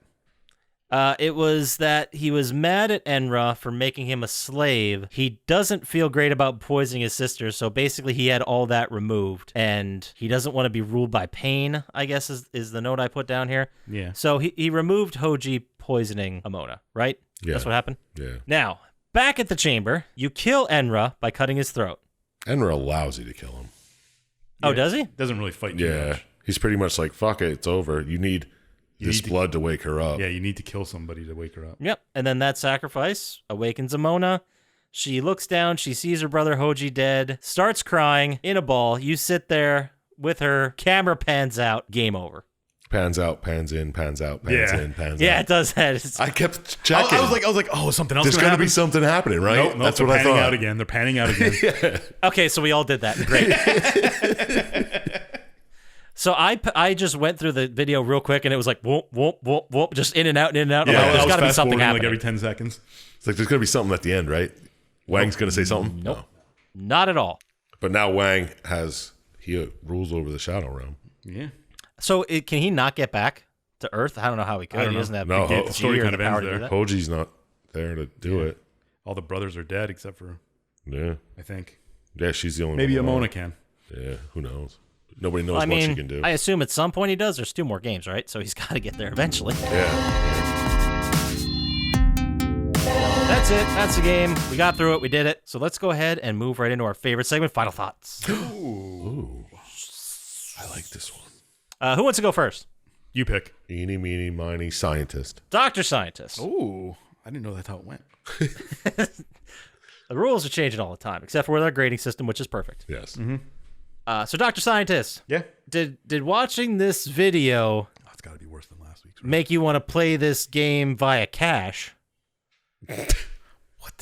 It was that he was mad at Enra for making him a slave. He doesn't feel great about poisoning his sister, so basically he had all that removed. And he doesn't want to be ruled by pain, I guess is the note I put down here. Yeah. So he removed Hoji poisoning Amona, right? Yeah. That's what happened? Yeah. Now, back at the chamber, you kill Enra by cutting his throat. Enra allows you to kill him. Oh, does he? Doesn't really fight too Yeah. much. He's pretty much like, fuck it, it's over. You need this blood to wake her up. Yeah, you need to kill somebody to wake her up. Yep. And then that sacrifice awakens Amona. She looks down. She sees her brother Hoji dead, starts crying in a ball. You sit there with her. Camera pans out. Game over. Pans out, pans in, pans out, pans Yeah. in, pans Yeah, out. it does that. It's- I kept checking. I was like, oh, something else. There's going to be something happening, right? Nope, That's they're what I panning thought. out again. They're panning out again. Okay, so we all did that. Great. So I just went through the video real quick, and it was like whoop whoop whoop whoop, just in and out, in and out. Yeah, There's I was got to be something fast-forwarding, happening. like every 10 seconds. It's like there's gonna be something at the end, right? Wang's gonna say something. Nope. No. Not at all. But now Wang he rules over the Shadow Realm. Yeah. So can he not get back to Earth? I don't know how he could. I don't He know. doesn't have No, the the story G or kind the of power ends to do there. that. Hoji's not there to do it. All the brothers are dead except for, Yeah. I think. Yeah, she's the only Maybe one. Amona can. Yeah, who knows? Nobody knows I what mean, she can do. I assume at some point he does. There's 2 more games, right? So he's got to get there eventually. Yeah. That's it. That's the game. We got through it. We did it. So let's go ahead and move right into our favorite segment, Final Thoughts. Ooh. I like this one. Who wants to go first? You pick. Eeny, meeny, miny, Syintist. Dr. Scientist. Ooh. I didn't know that's how it went. The rules are changing all the time, except for with our grading system, which is perfect. Yes. So Dr. Scientist, Yeah. did watching this video Oh, it's got to be worse than last week's. make you want to play this game via cache? What?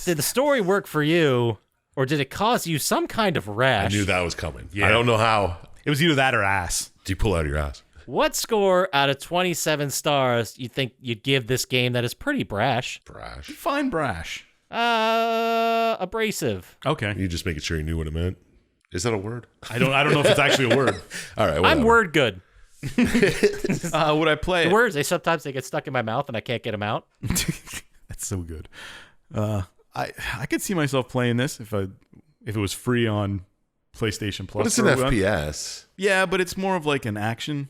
Did the story work for you, or did it cause you some kind of I rash? knew that was coming. Yeah. I don't know how. It was either that or ass. Do you pull out of your ass? What score out of 27 stars you think you'd give this game that is pretty brash? Brash. Fine brash. Abrasive. Okay. You just making sure you knew what it meant. Is that a word? I don't know if it's actually a word. All right. I'm whatever. word good. Would I play The it? words, sometimes they get stuck in my mouth and I can't get them out. That's so good. I could see myself playing this if it was free on PlayStation Plus. But it's an or whatever. FPS. Yeah, but it's more of like an action.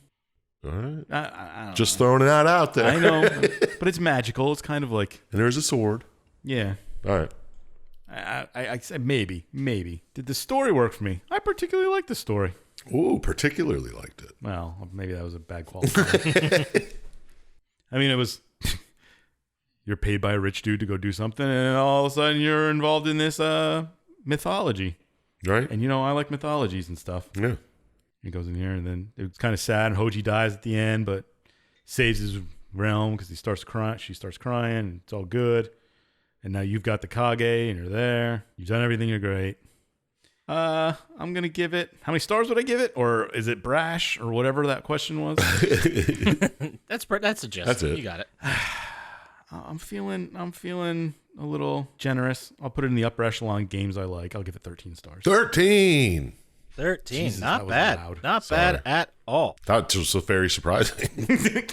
All right. I don't Just throwing it out there. I know, but it's magical. It's kind of like, And there's a sword. yeah. All right. I said maybe. Did the story work for me? I particularly like the story. Ooh, particularly liked it. Well, maybe that was a bad qualifier. I mean, it was you're paid by a rich dude to go do something, and all of a sudden you're involved in this mythology. Right? And I like mythologies and stuff. Yeah. He goes in here, and then it's kind of sad. And Hoji dies at the end, but saves his realm because he starts crying. She starts crying. And it's all good. And now you've got the Kage, and you're there. You've done everything. You're great. I'm gonna give it. How many stars would I give it? Or is it brash or whatever that question was? That's a gist. That's it. You got it. I'm feeling a little generous. I'll put it in the upper echelon games I like. I'll give it 13 stars. 13. 13. Jesus, Not that was bad. loud. Not Sorry. bad at all. That was so very surprising.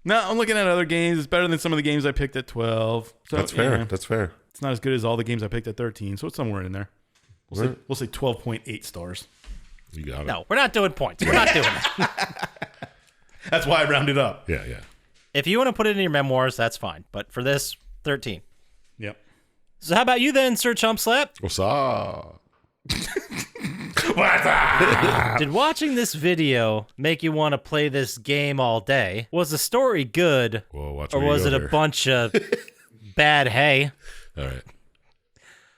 No, I'm looking at other games. It's better than some of the games I picked at 12. So, That's fair. yeah, That's fair. it's not as good as all the games I picked at 13, so it's somewhere in there. We'll Right. say 12.8 stars. You got it. No, we're not doing points. We're not doing it. That's why I rounded up. Yeah, yeah. If you want to put it in your memoirs, that's fine. But for this, 13. Yep. So how about you then, Sir Chump Slap? What's up? Did watching this video make you want to play this game all day? Was the story good, Whoa, watch or where you was go it a here. bunch of bad hay? All right.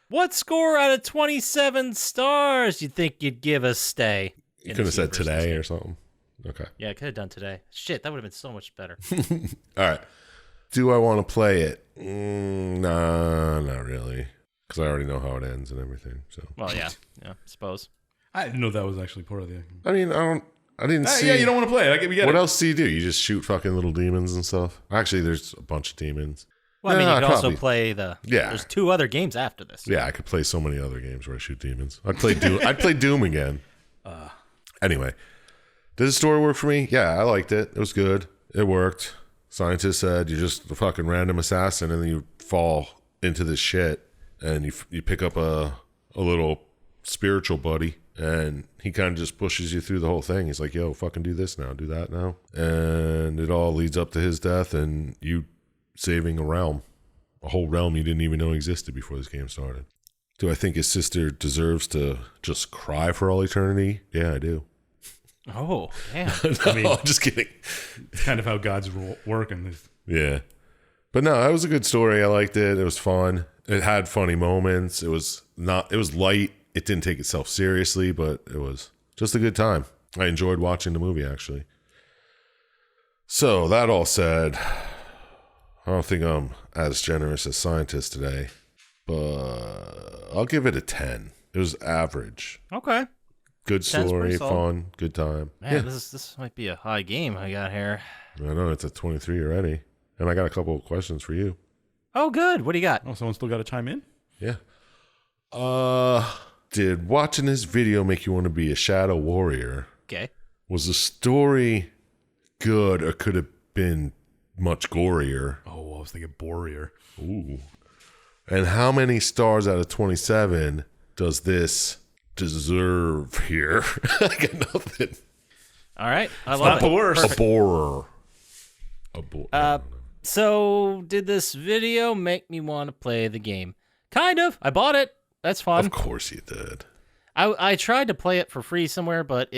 What score out of 27 stars you think you'd give us stay? You could have said today or something. Okay. Yeah, I could have done today. Shit, that would have been so much better. All right. Do I want to play it? Nah, not really. Because I already know how it ends and everything. So Well, yeah, I suppose. I didn't know that was actually part of the. I mean, I didn't see. Yeah, you don't want to play it. We get What it. else do you do? You just shoot fucking little demons and stuff. Actually, there's a bunch of demons. Well, I mean, Yeah, you could also probably. play the. Yeah. There's 2 other games after this. Yeah, I could play so many other games where I shoot demons. I'd play Doom. I'd play Doom again. Anyway, did the story work for me? Yeah, I liked it. It was good. It worked. Syintist said you're just a fucking random assassin, and then you fall into this shit, and you pick up a little spiritual buddy, and he kind of just pushes you through the whole thing. He's like, yo, fucking do this now, do that now. And it all leads up to his death and you saving a whole realm you didn't even know existed before this game started. Do I think his sister deserves to just cry for all eternity? Yeah, I do. Oh, damn. No, I mean, I'm just kidding. It's kind of how God's working. Yeah. But no, that was a good story. I liked it. It was fun. It had funny moments. It was light. It didn't take itself seriously, but it was just a good time. I enjoyed watching the movie, actually. So, that all said, I don't think I'm as generous as Syintist today, but I'll give it a 10. It was average. Okay. Good story, pretty solid. fun, good time. Man, Yeah. this might be a high game I got here. I know, it's at 23 already. And I got a couple of questions for you. Oh, good. What do you got? Oh, someone still got to chime in? Yeah. Did watching this video make you want to be a shadow warrior? Okay. Was the story good or could have been much gorier? Oh, I was thinking Borrier. Ooh. And how many stars out of 27 does this deserve here? I got nothing. All right. I It's love not it. the worst. A borer. So, did this video make me want to play the game? Kind of. I bought it. That's fun. Of course you did. I tried to play it for free somewhere, but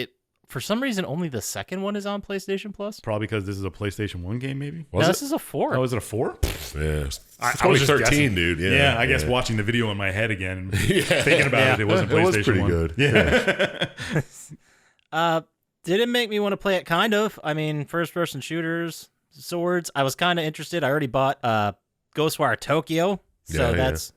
for some reason only the second one is on PlayStation Plus. Probably because this is a PlayStation 1 game, maybe? Was No, it? this is a 4. Oh, is it a 4? Yeah. It's I probably was just 13, guessing. dude. Yeah, I guess yeah. watching the video in my head again, Yeah. thinking about it wasn't It PlayStation was pretty 1. good. Yeah. Did it make me want to play it? Kind of. I mean, first-person shooters, swords. I was kind of interested. I already bought Ghostwire Tokyo, so Yeah, that's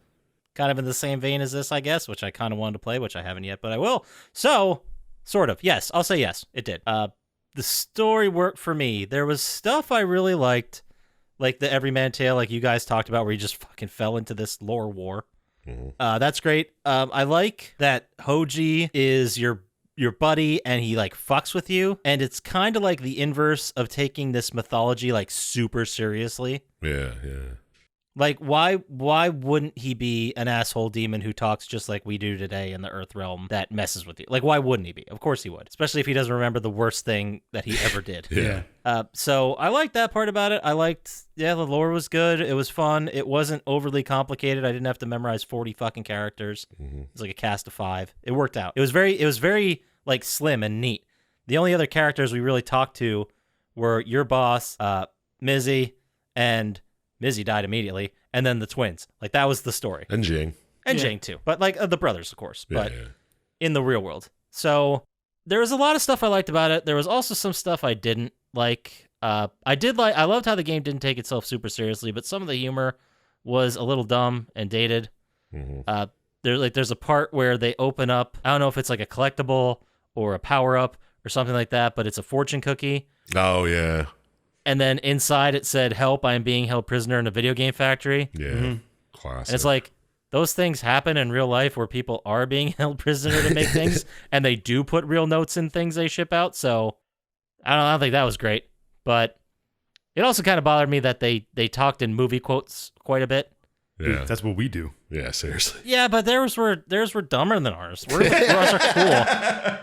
kind of in the same vein as this, I guess, which I kind of wanted to play, which I haven't yet, but I will. So, sort of. Yes, I'll say yes, it did. The story worked for me. There was stuff I really liked, like the Everyman Tale, like you guys talked about, where you just fucking fell into this lore war. Mhm. That's great. I like that Hoji is your buddy and he like fucks with you, and it's kind of like the inverse of taking this mythology like super seriously. Yeah. Like why wouldn't he be an asshole demon who talks just like we do today in the Earth realm that messes with you? Like why wouldn't he be? Of course he would, especially if he doesn't remember the worst thing that he ever did. Yeah. So I liked that part about it. I liked, the lore was good. It was fun. It wasn't overly complicated. I didn't have to memorize 40 fucking characters. Mm-hmm. It was like a cast of 5. It worked out. It was very like slim and neat. The only other characters we really talked to were your boss, Mizzy, and Mizzy died immediately, and then the twins. Like that was the story. And Jing. And Yeah. Jing too. But like the brothers, of course. Yeah, But yeah. in the real world. So there was a lot of stuff I liked about it. There was also some stuff I didn't like. I loved how the game didn't take itself super seriously, but some of the humor was a little dumb and dated. Mm-hmm. There's a part where they open up, I don't know if it's like a collectible or a power up or something like that, but it's a fortune cookie. Oh, yeah. And then inside it said, "Help, I am being held prisoner in a video game factory." Yeah. Classic. And it's like, those things happen in real life where people are being held prisoner to make things, and they do put real notes in things they ship out. So I don't think that was great. But it also kind of bothered me that they talked in movie quotes quite a bit. yeah. That's what we do. Yeah, seriously. Yeah, but theirs were dumber than ours. Ours are cool.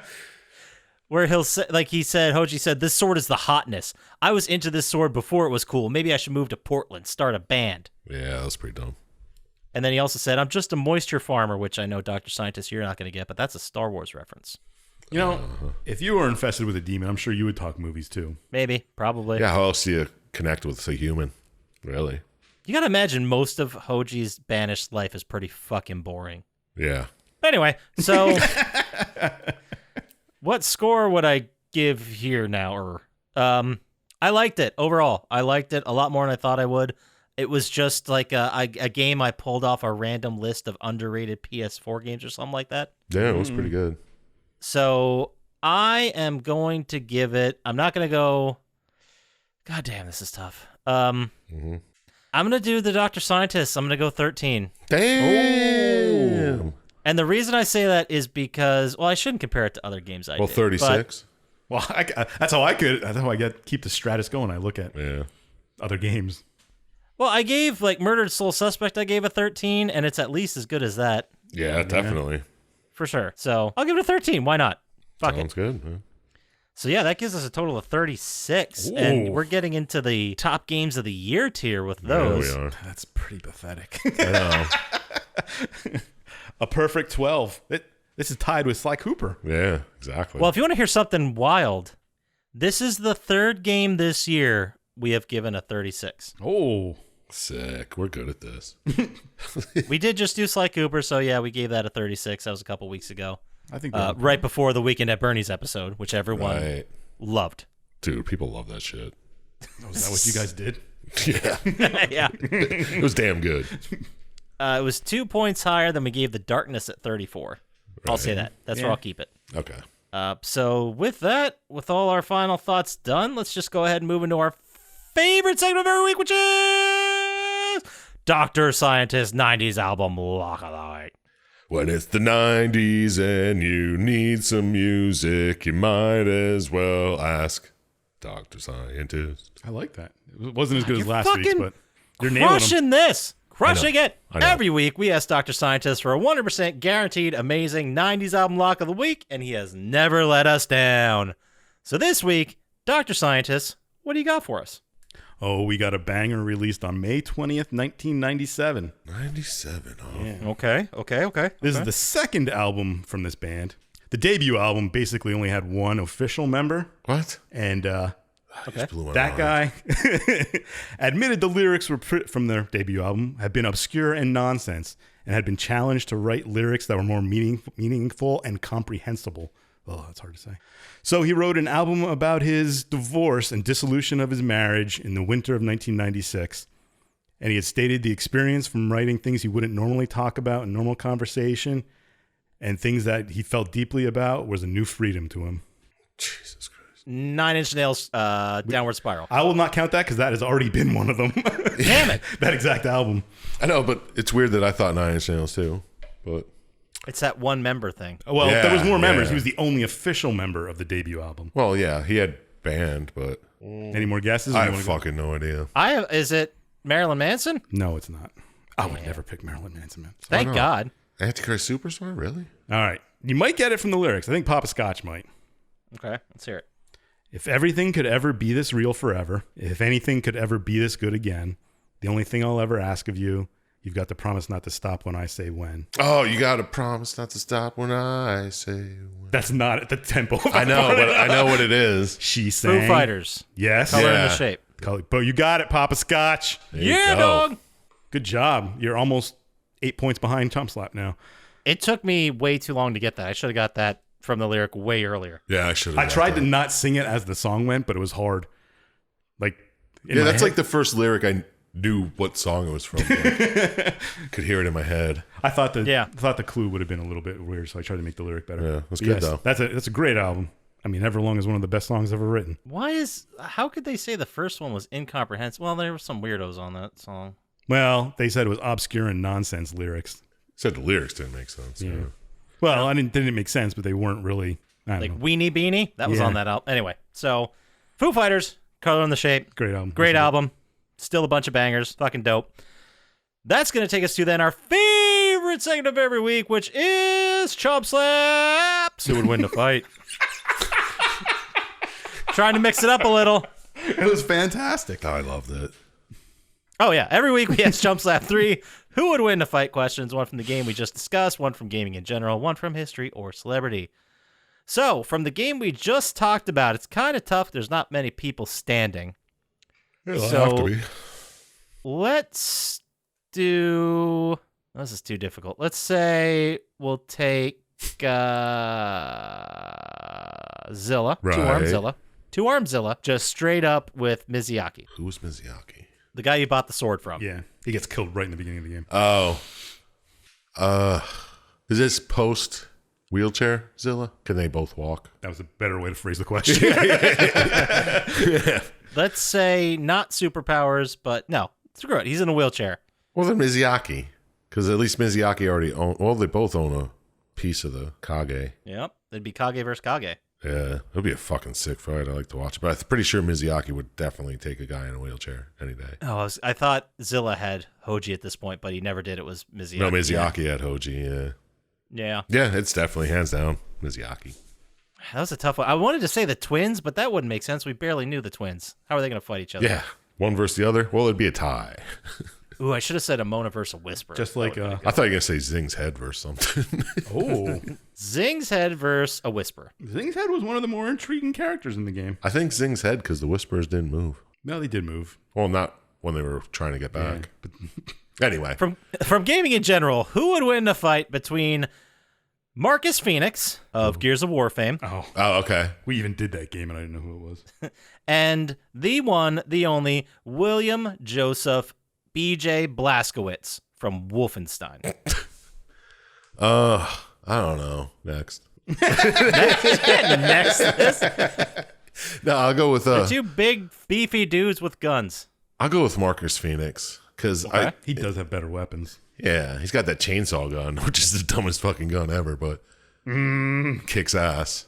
Where he'll say, like Hoji said, "This sword is the hotness. I was into this sword before it was cool. Maybe I should move to Portland, start a band." Yeah, that's pretty dumb. And then he also said, "I'm just a moisture farmer," which I know, Dr. Syintist, you're not going to get, but that's a Star Wars reference. You know, if you were infested with a demon, I'm sure you would talk movies too. Maybe, probably. Yeah, how else do you connect with a human? Really? You got to imagine most of Hoji's banished life is pretty fucking boring. Yeah. Anyway, so what score would I give here now? I liked it overall. I liked it a lot more than I thought I would. It was just like a game I pulled off a random list of underrated PS4 games or something like that. Yeah, it was pretty good. So I am going to give it. I'm not going to go. God damn, this is tough. I'm going to do the Dr. Syintist. I'm going to go 13. Damn. And the reason I say that is because, well, I shouldn't compare it to other games I Well, did. 36. Well, that's how I keep the stratus going. I look at. Yeah. other games. Well, I gave like Murdered Soul Suspect, I gave a 13, and it's at least as good as that. Yeah, definitely. For sure. So I'll give it a 13. Why not? Fuck Sounds it. good. Yeah. So yeah, that gives us a total of 36. Ooh. And we're getting into the top games of the year tier with those. Yeah, we are. That's pretty pathetic. I know. A perfect 12. This is tied with Sly Cooper. Yeah, exactly. Well, if you want to hear something wild, this is the third game this year we have given a 36. Oh. Sick. We're good at this. We did just do Sly Cooper, so yeah, we gave that a 36. That was a couple weeks ago. I think Right before the Weekend at Bernie's episode, which everyone Right. loved. Dude, people love that shit. is that what you guys did? Yeah. Yeah. It was damn good. It was 2 points higher than we gave The Darkness at 34. I'll say that. That's where I'll keep it. Okay. So with that, with all our final thoughts done, let's just go ahead and move into our favorite segment of every week, which is Dr. Syintist 90s album Lock of the Week. When it's the 90s and you need some music, you might as well ask Dr. Syintist. I like that. It wasn't as good as You're last week's, fucking but you're nailing them. Crushing this. Crushing it. I know. Every week, we ask Dr. Syintist for a 100% guaranteed amazing 90s album lock of the week, and he has never let us down. So this week, Dr. Syintist, what do you got for us? Oh, we got a banger released on May 20th, 1997. 97, huh? Yeah. Okay. This is the second album from this band. The debut album basically only had one official member, What? and Just blew my that mind. guy admitted the lyrics were from their debut album had been obscure and nonsense, and had been challenged to write lyrics that were more meaningful and comprehensible. Oh, that's hard to say. So he wrote an album about his divorce and dissolution of his marriage in the winter of 1996. And he had stated the experience from writing things he wouldn't normally talk about in normal conversation, and things that he felt deeply about was a new freedom to him. Jesus Christ. 9 Inch Nails Downward Spiral. I will not count that because that has already been one of them. Damn it. That exact album. I know, but it's weird that I thought 9 Inch Nails too. But It's that one member thing. Well, if there was more members. yeah. He was the only official member of the debut album. well, yeah, he had band, but Any more guesses? I You have wanna go? fucking no idea. Is it Marilyn Manson? No, it's not. I would never pick Marilyn Manson, man. Thank not? God. Antichrist Superstar, really? All right. You might get it from the lyrics. I think Poppascotch might. Okay, let's hear it. If everything could ever be this real forever, if anything could ever be this good again, the only thing I'll ever ask of you, you've got to promise not to stop when I say when. Oh, you got to promise not to stop when I say when. That's not at the tempo. I know, but I know what it is. She sang. Foo Fighters. Yes. Color in Yeah. the Shape. But you got it, Poppascotch. There you Yeah, go. dog. Good job. You're almost 8 points behind Chump Slap now. It took me way too long to get that. I should have got that from the lyric way earlier. Yeah, I should have. I tried to not sing it as the song went, but it was hard. Like, in Yeah, my that's head, like the first lyric I knew what song it was from. Like, could hear it in my head. I thought the clue would have been a little bit weird, so I tried to make the lyric better. Yeah, that's But good, though. That's a great album. I mean, Everlong is one of the best songs ever written. How could they say the first one was incomprehensible? Well, there were some weirdos on that song. Well, they said it was obscure and nonsense lyrics. Said the lyrics didn't make sense. Yeah. Yeah. Well, they didn't make sense, but they weren't really. I don't Like know. Weenie Beanie? That was Yeah. on that album. Anyway, so Foo Fighters, Color in the Shape. Great album. Great album. Still a bunch of bangers. Fucking dope. That's going to take us to then our favorite segment of every week, which is Chump Slaps. Who would win the fight? Trying to mix it up a little. It was fantastic. Oh, I loved it. Oh, yeah. Every week we ask Chump Slap 3 who would win the fight questions. One from the game we just discussed, one from gaming in general, one from history or celebrity. So, from the game we just talked about, it's kind of tough. There's not many people standing. It'll So- have to be. Let's do... This is too difficult. Let's say we'll take Zilla. Right. Two-arm Zilla. Two-arm Zilla. Just straight up with Mizuyaki. Who's Mizuyaki? The guy you bought the sword from. Yeah, he gets killed right in the beginning of the game. Oh. Is this post wheelchair Zilla? Can they both walk? That was a better way to phrase the question. Let's say not superpowers, but no. Screw it. He's in a wheelchair. Well, then Mizuyaki. Because at least Mizuyaki already own. Well, they both own a piece of the Kage. Yep. It'd be Kage versus Kage. Yeah, it'll be a fucking sick fight. I like to watch it, but I'm pretty sure Miyazaki would definitely take a guy in a wheelchair any day. Oh, I thought Zilla had Hoji at this point, but he never did. It was Miyazaki. No, Miyazaki had Hoji. Yeah, Yeah. yeah, it's definitely hands down Miyazaki. That was a tough one. I wanted to say the twins, but that wouldn't make sense. We barely knew the twins. How are they going to fight each other? Yeah, one versus the other. Well, it'd be a tie. Ooh, I should have said a Mona versus a Whisper. Just like I thought you were gonna say Zing's head versus something. oh, Zing's head versus a Whisper. Zing's head was one of the more intriguing characters in the game. I think Zing's head because the Whispers didn't move. No, they did move. Well, not when they were trying to get back. Anyway, From gaming in general, who would win a fight between Marcus Phoenix of Gears of War fame Oh, okay. we even did that game and I didn't know who it was. and the one, the only William Joseph B.J. Blazkowicz from Wolfenstein? I don't know. Next. Next, No, I'll go with the two big beefy dudes with guns. I'll go with Marcus Phoenix because He does have better weapons. yeah, he's got that chainsaw gun, which is the dumbest fucking gun ever, but kicks ass.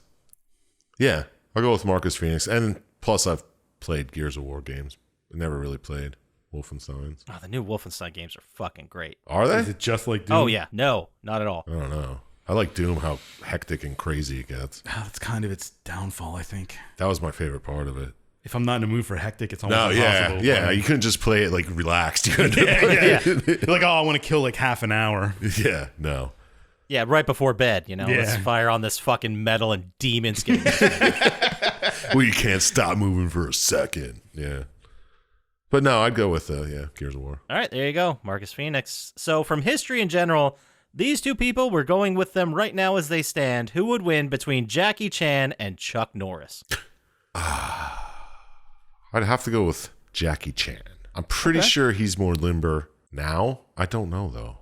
Yeah, I'll go with Marcus Phoenix, and plus I've played Gears of War games. I never really played Wolfensteins. Oh, the new Wolfenstein games are fucking great. Are Is they? it just like Doom? Oh, yeah. No, not at all. I don't know. I like Doom, how hectic and crazy it gets. That's kind of its downfall, I think. That was my favorite part of it. If I'm not in the mood for hectic, it's almost No, impossible. yeah. You couldn't just play it like relaxed. You had to play You're like, oh, I want to kill like half an hour. Yeah, no. Yeah, right before bed, you know? Yeah. Let's fire on this fucking metal and demons game. Well, you can't stop moving for a second. Yeah. But no, I'd go with, Gears of War. All right, there you go. Marcus Phoenix. So from history in general, these two people, we're going with them right now as they stand. Who would win between Jackie Chan and Chuck Norris? I'd have to go with Jackie Chan. I'm pretty sure he's more limber now. I don't know, though.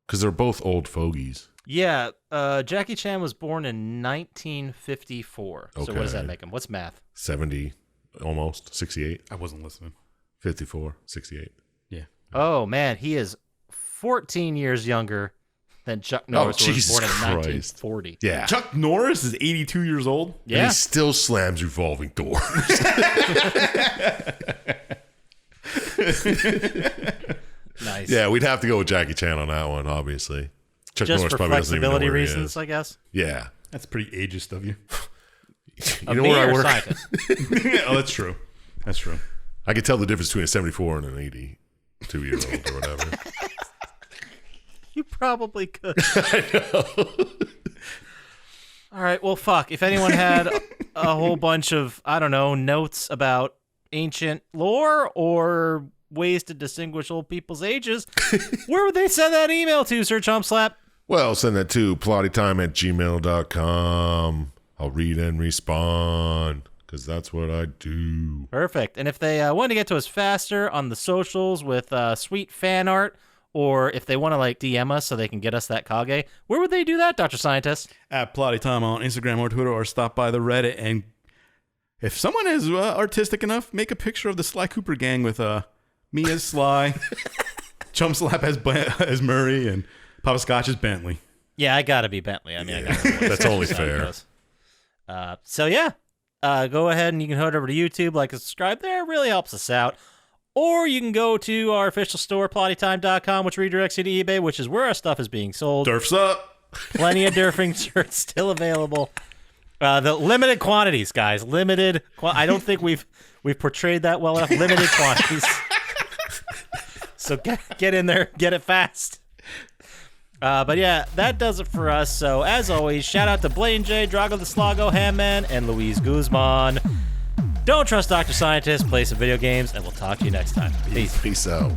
Because they're both old fogies. Yeah, Jackie Chan was born in 1954. So what does that Okay. make him? What's math? 70, almost. 68. I wasn't listening. 54, 68. Yeah. Oh, man, he is 14 years younger than Chuck Norris, who was Jesus born in Christ. 1940. Yeah. Chuck Norris is 82 years old. And Yeah. he still slams revolving doors. Nice. Yeah, we'd have to go with Jackie Chan on that one, obviously. Chuck Just Norris for probably doesn't even know flexibility where he reasons, is. I guess. Yeah. That's pretty ageist of you. You Of know me where I or work? scientist? Oh, that's true. That's true. I could tell the difference between a 74 and an 82-year-old or whatever. You probably could. All right, well, fuck. If anyone had a whole bunch of, I don't know, notes about ancient lore or ways to distinguish old people's ages, where would they send that email to, Sir Chump Slap? Well, send that to plottytime@gmail.com. I'll read and respond because that's what I do. Perfect. And if they want to get to us faster on the socials with sweet fan art, or if they want to like DM us so they can get us that Kage, where would they do that, Dr. Scientist? At Plotty Time on Instagram or Twitter, or stop by the Reddit. And if someone is artistic enough, make a picture of the Sly Cooper gang with me as Sly, Chump Slap as Murray, and Poppascotch as Bentley. Yeah, I gotta be Bentley. I mean, I gotta That's only fair. So yeah, go ahead and you can head over to YouTube, like and subscribe there. It really helps us out. Or you can go to our official store, plottytime.com, which redirects you to eBay, which is where our stuff is being sold. Durf's up. Plenty of Durfing shirts still available. The limited quantities, guys. I don't think we've portrayed that well enough. Limited quantities. So get in there, get it fast. But yeah, that does it for us. So as always, shout out to Blaine J, Drago the Slago, Hamman, and Luis Guzman. Don't trust Dr. Scientist, play some video games, and we'll talk to you next time. Peace. Peace out.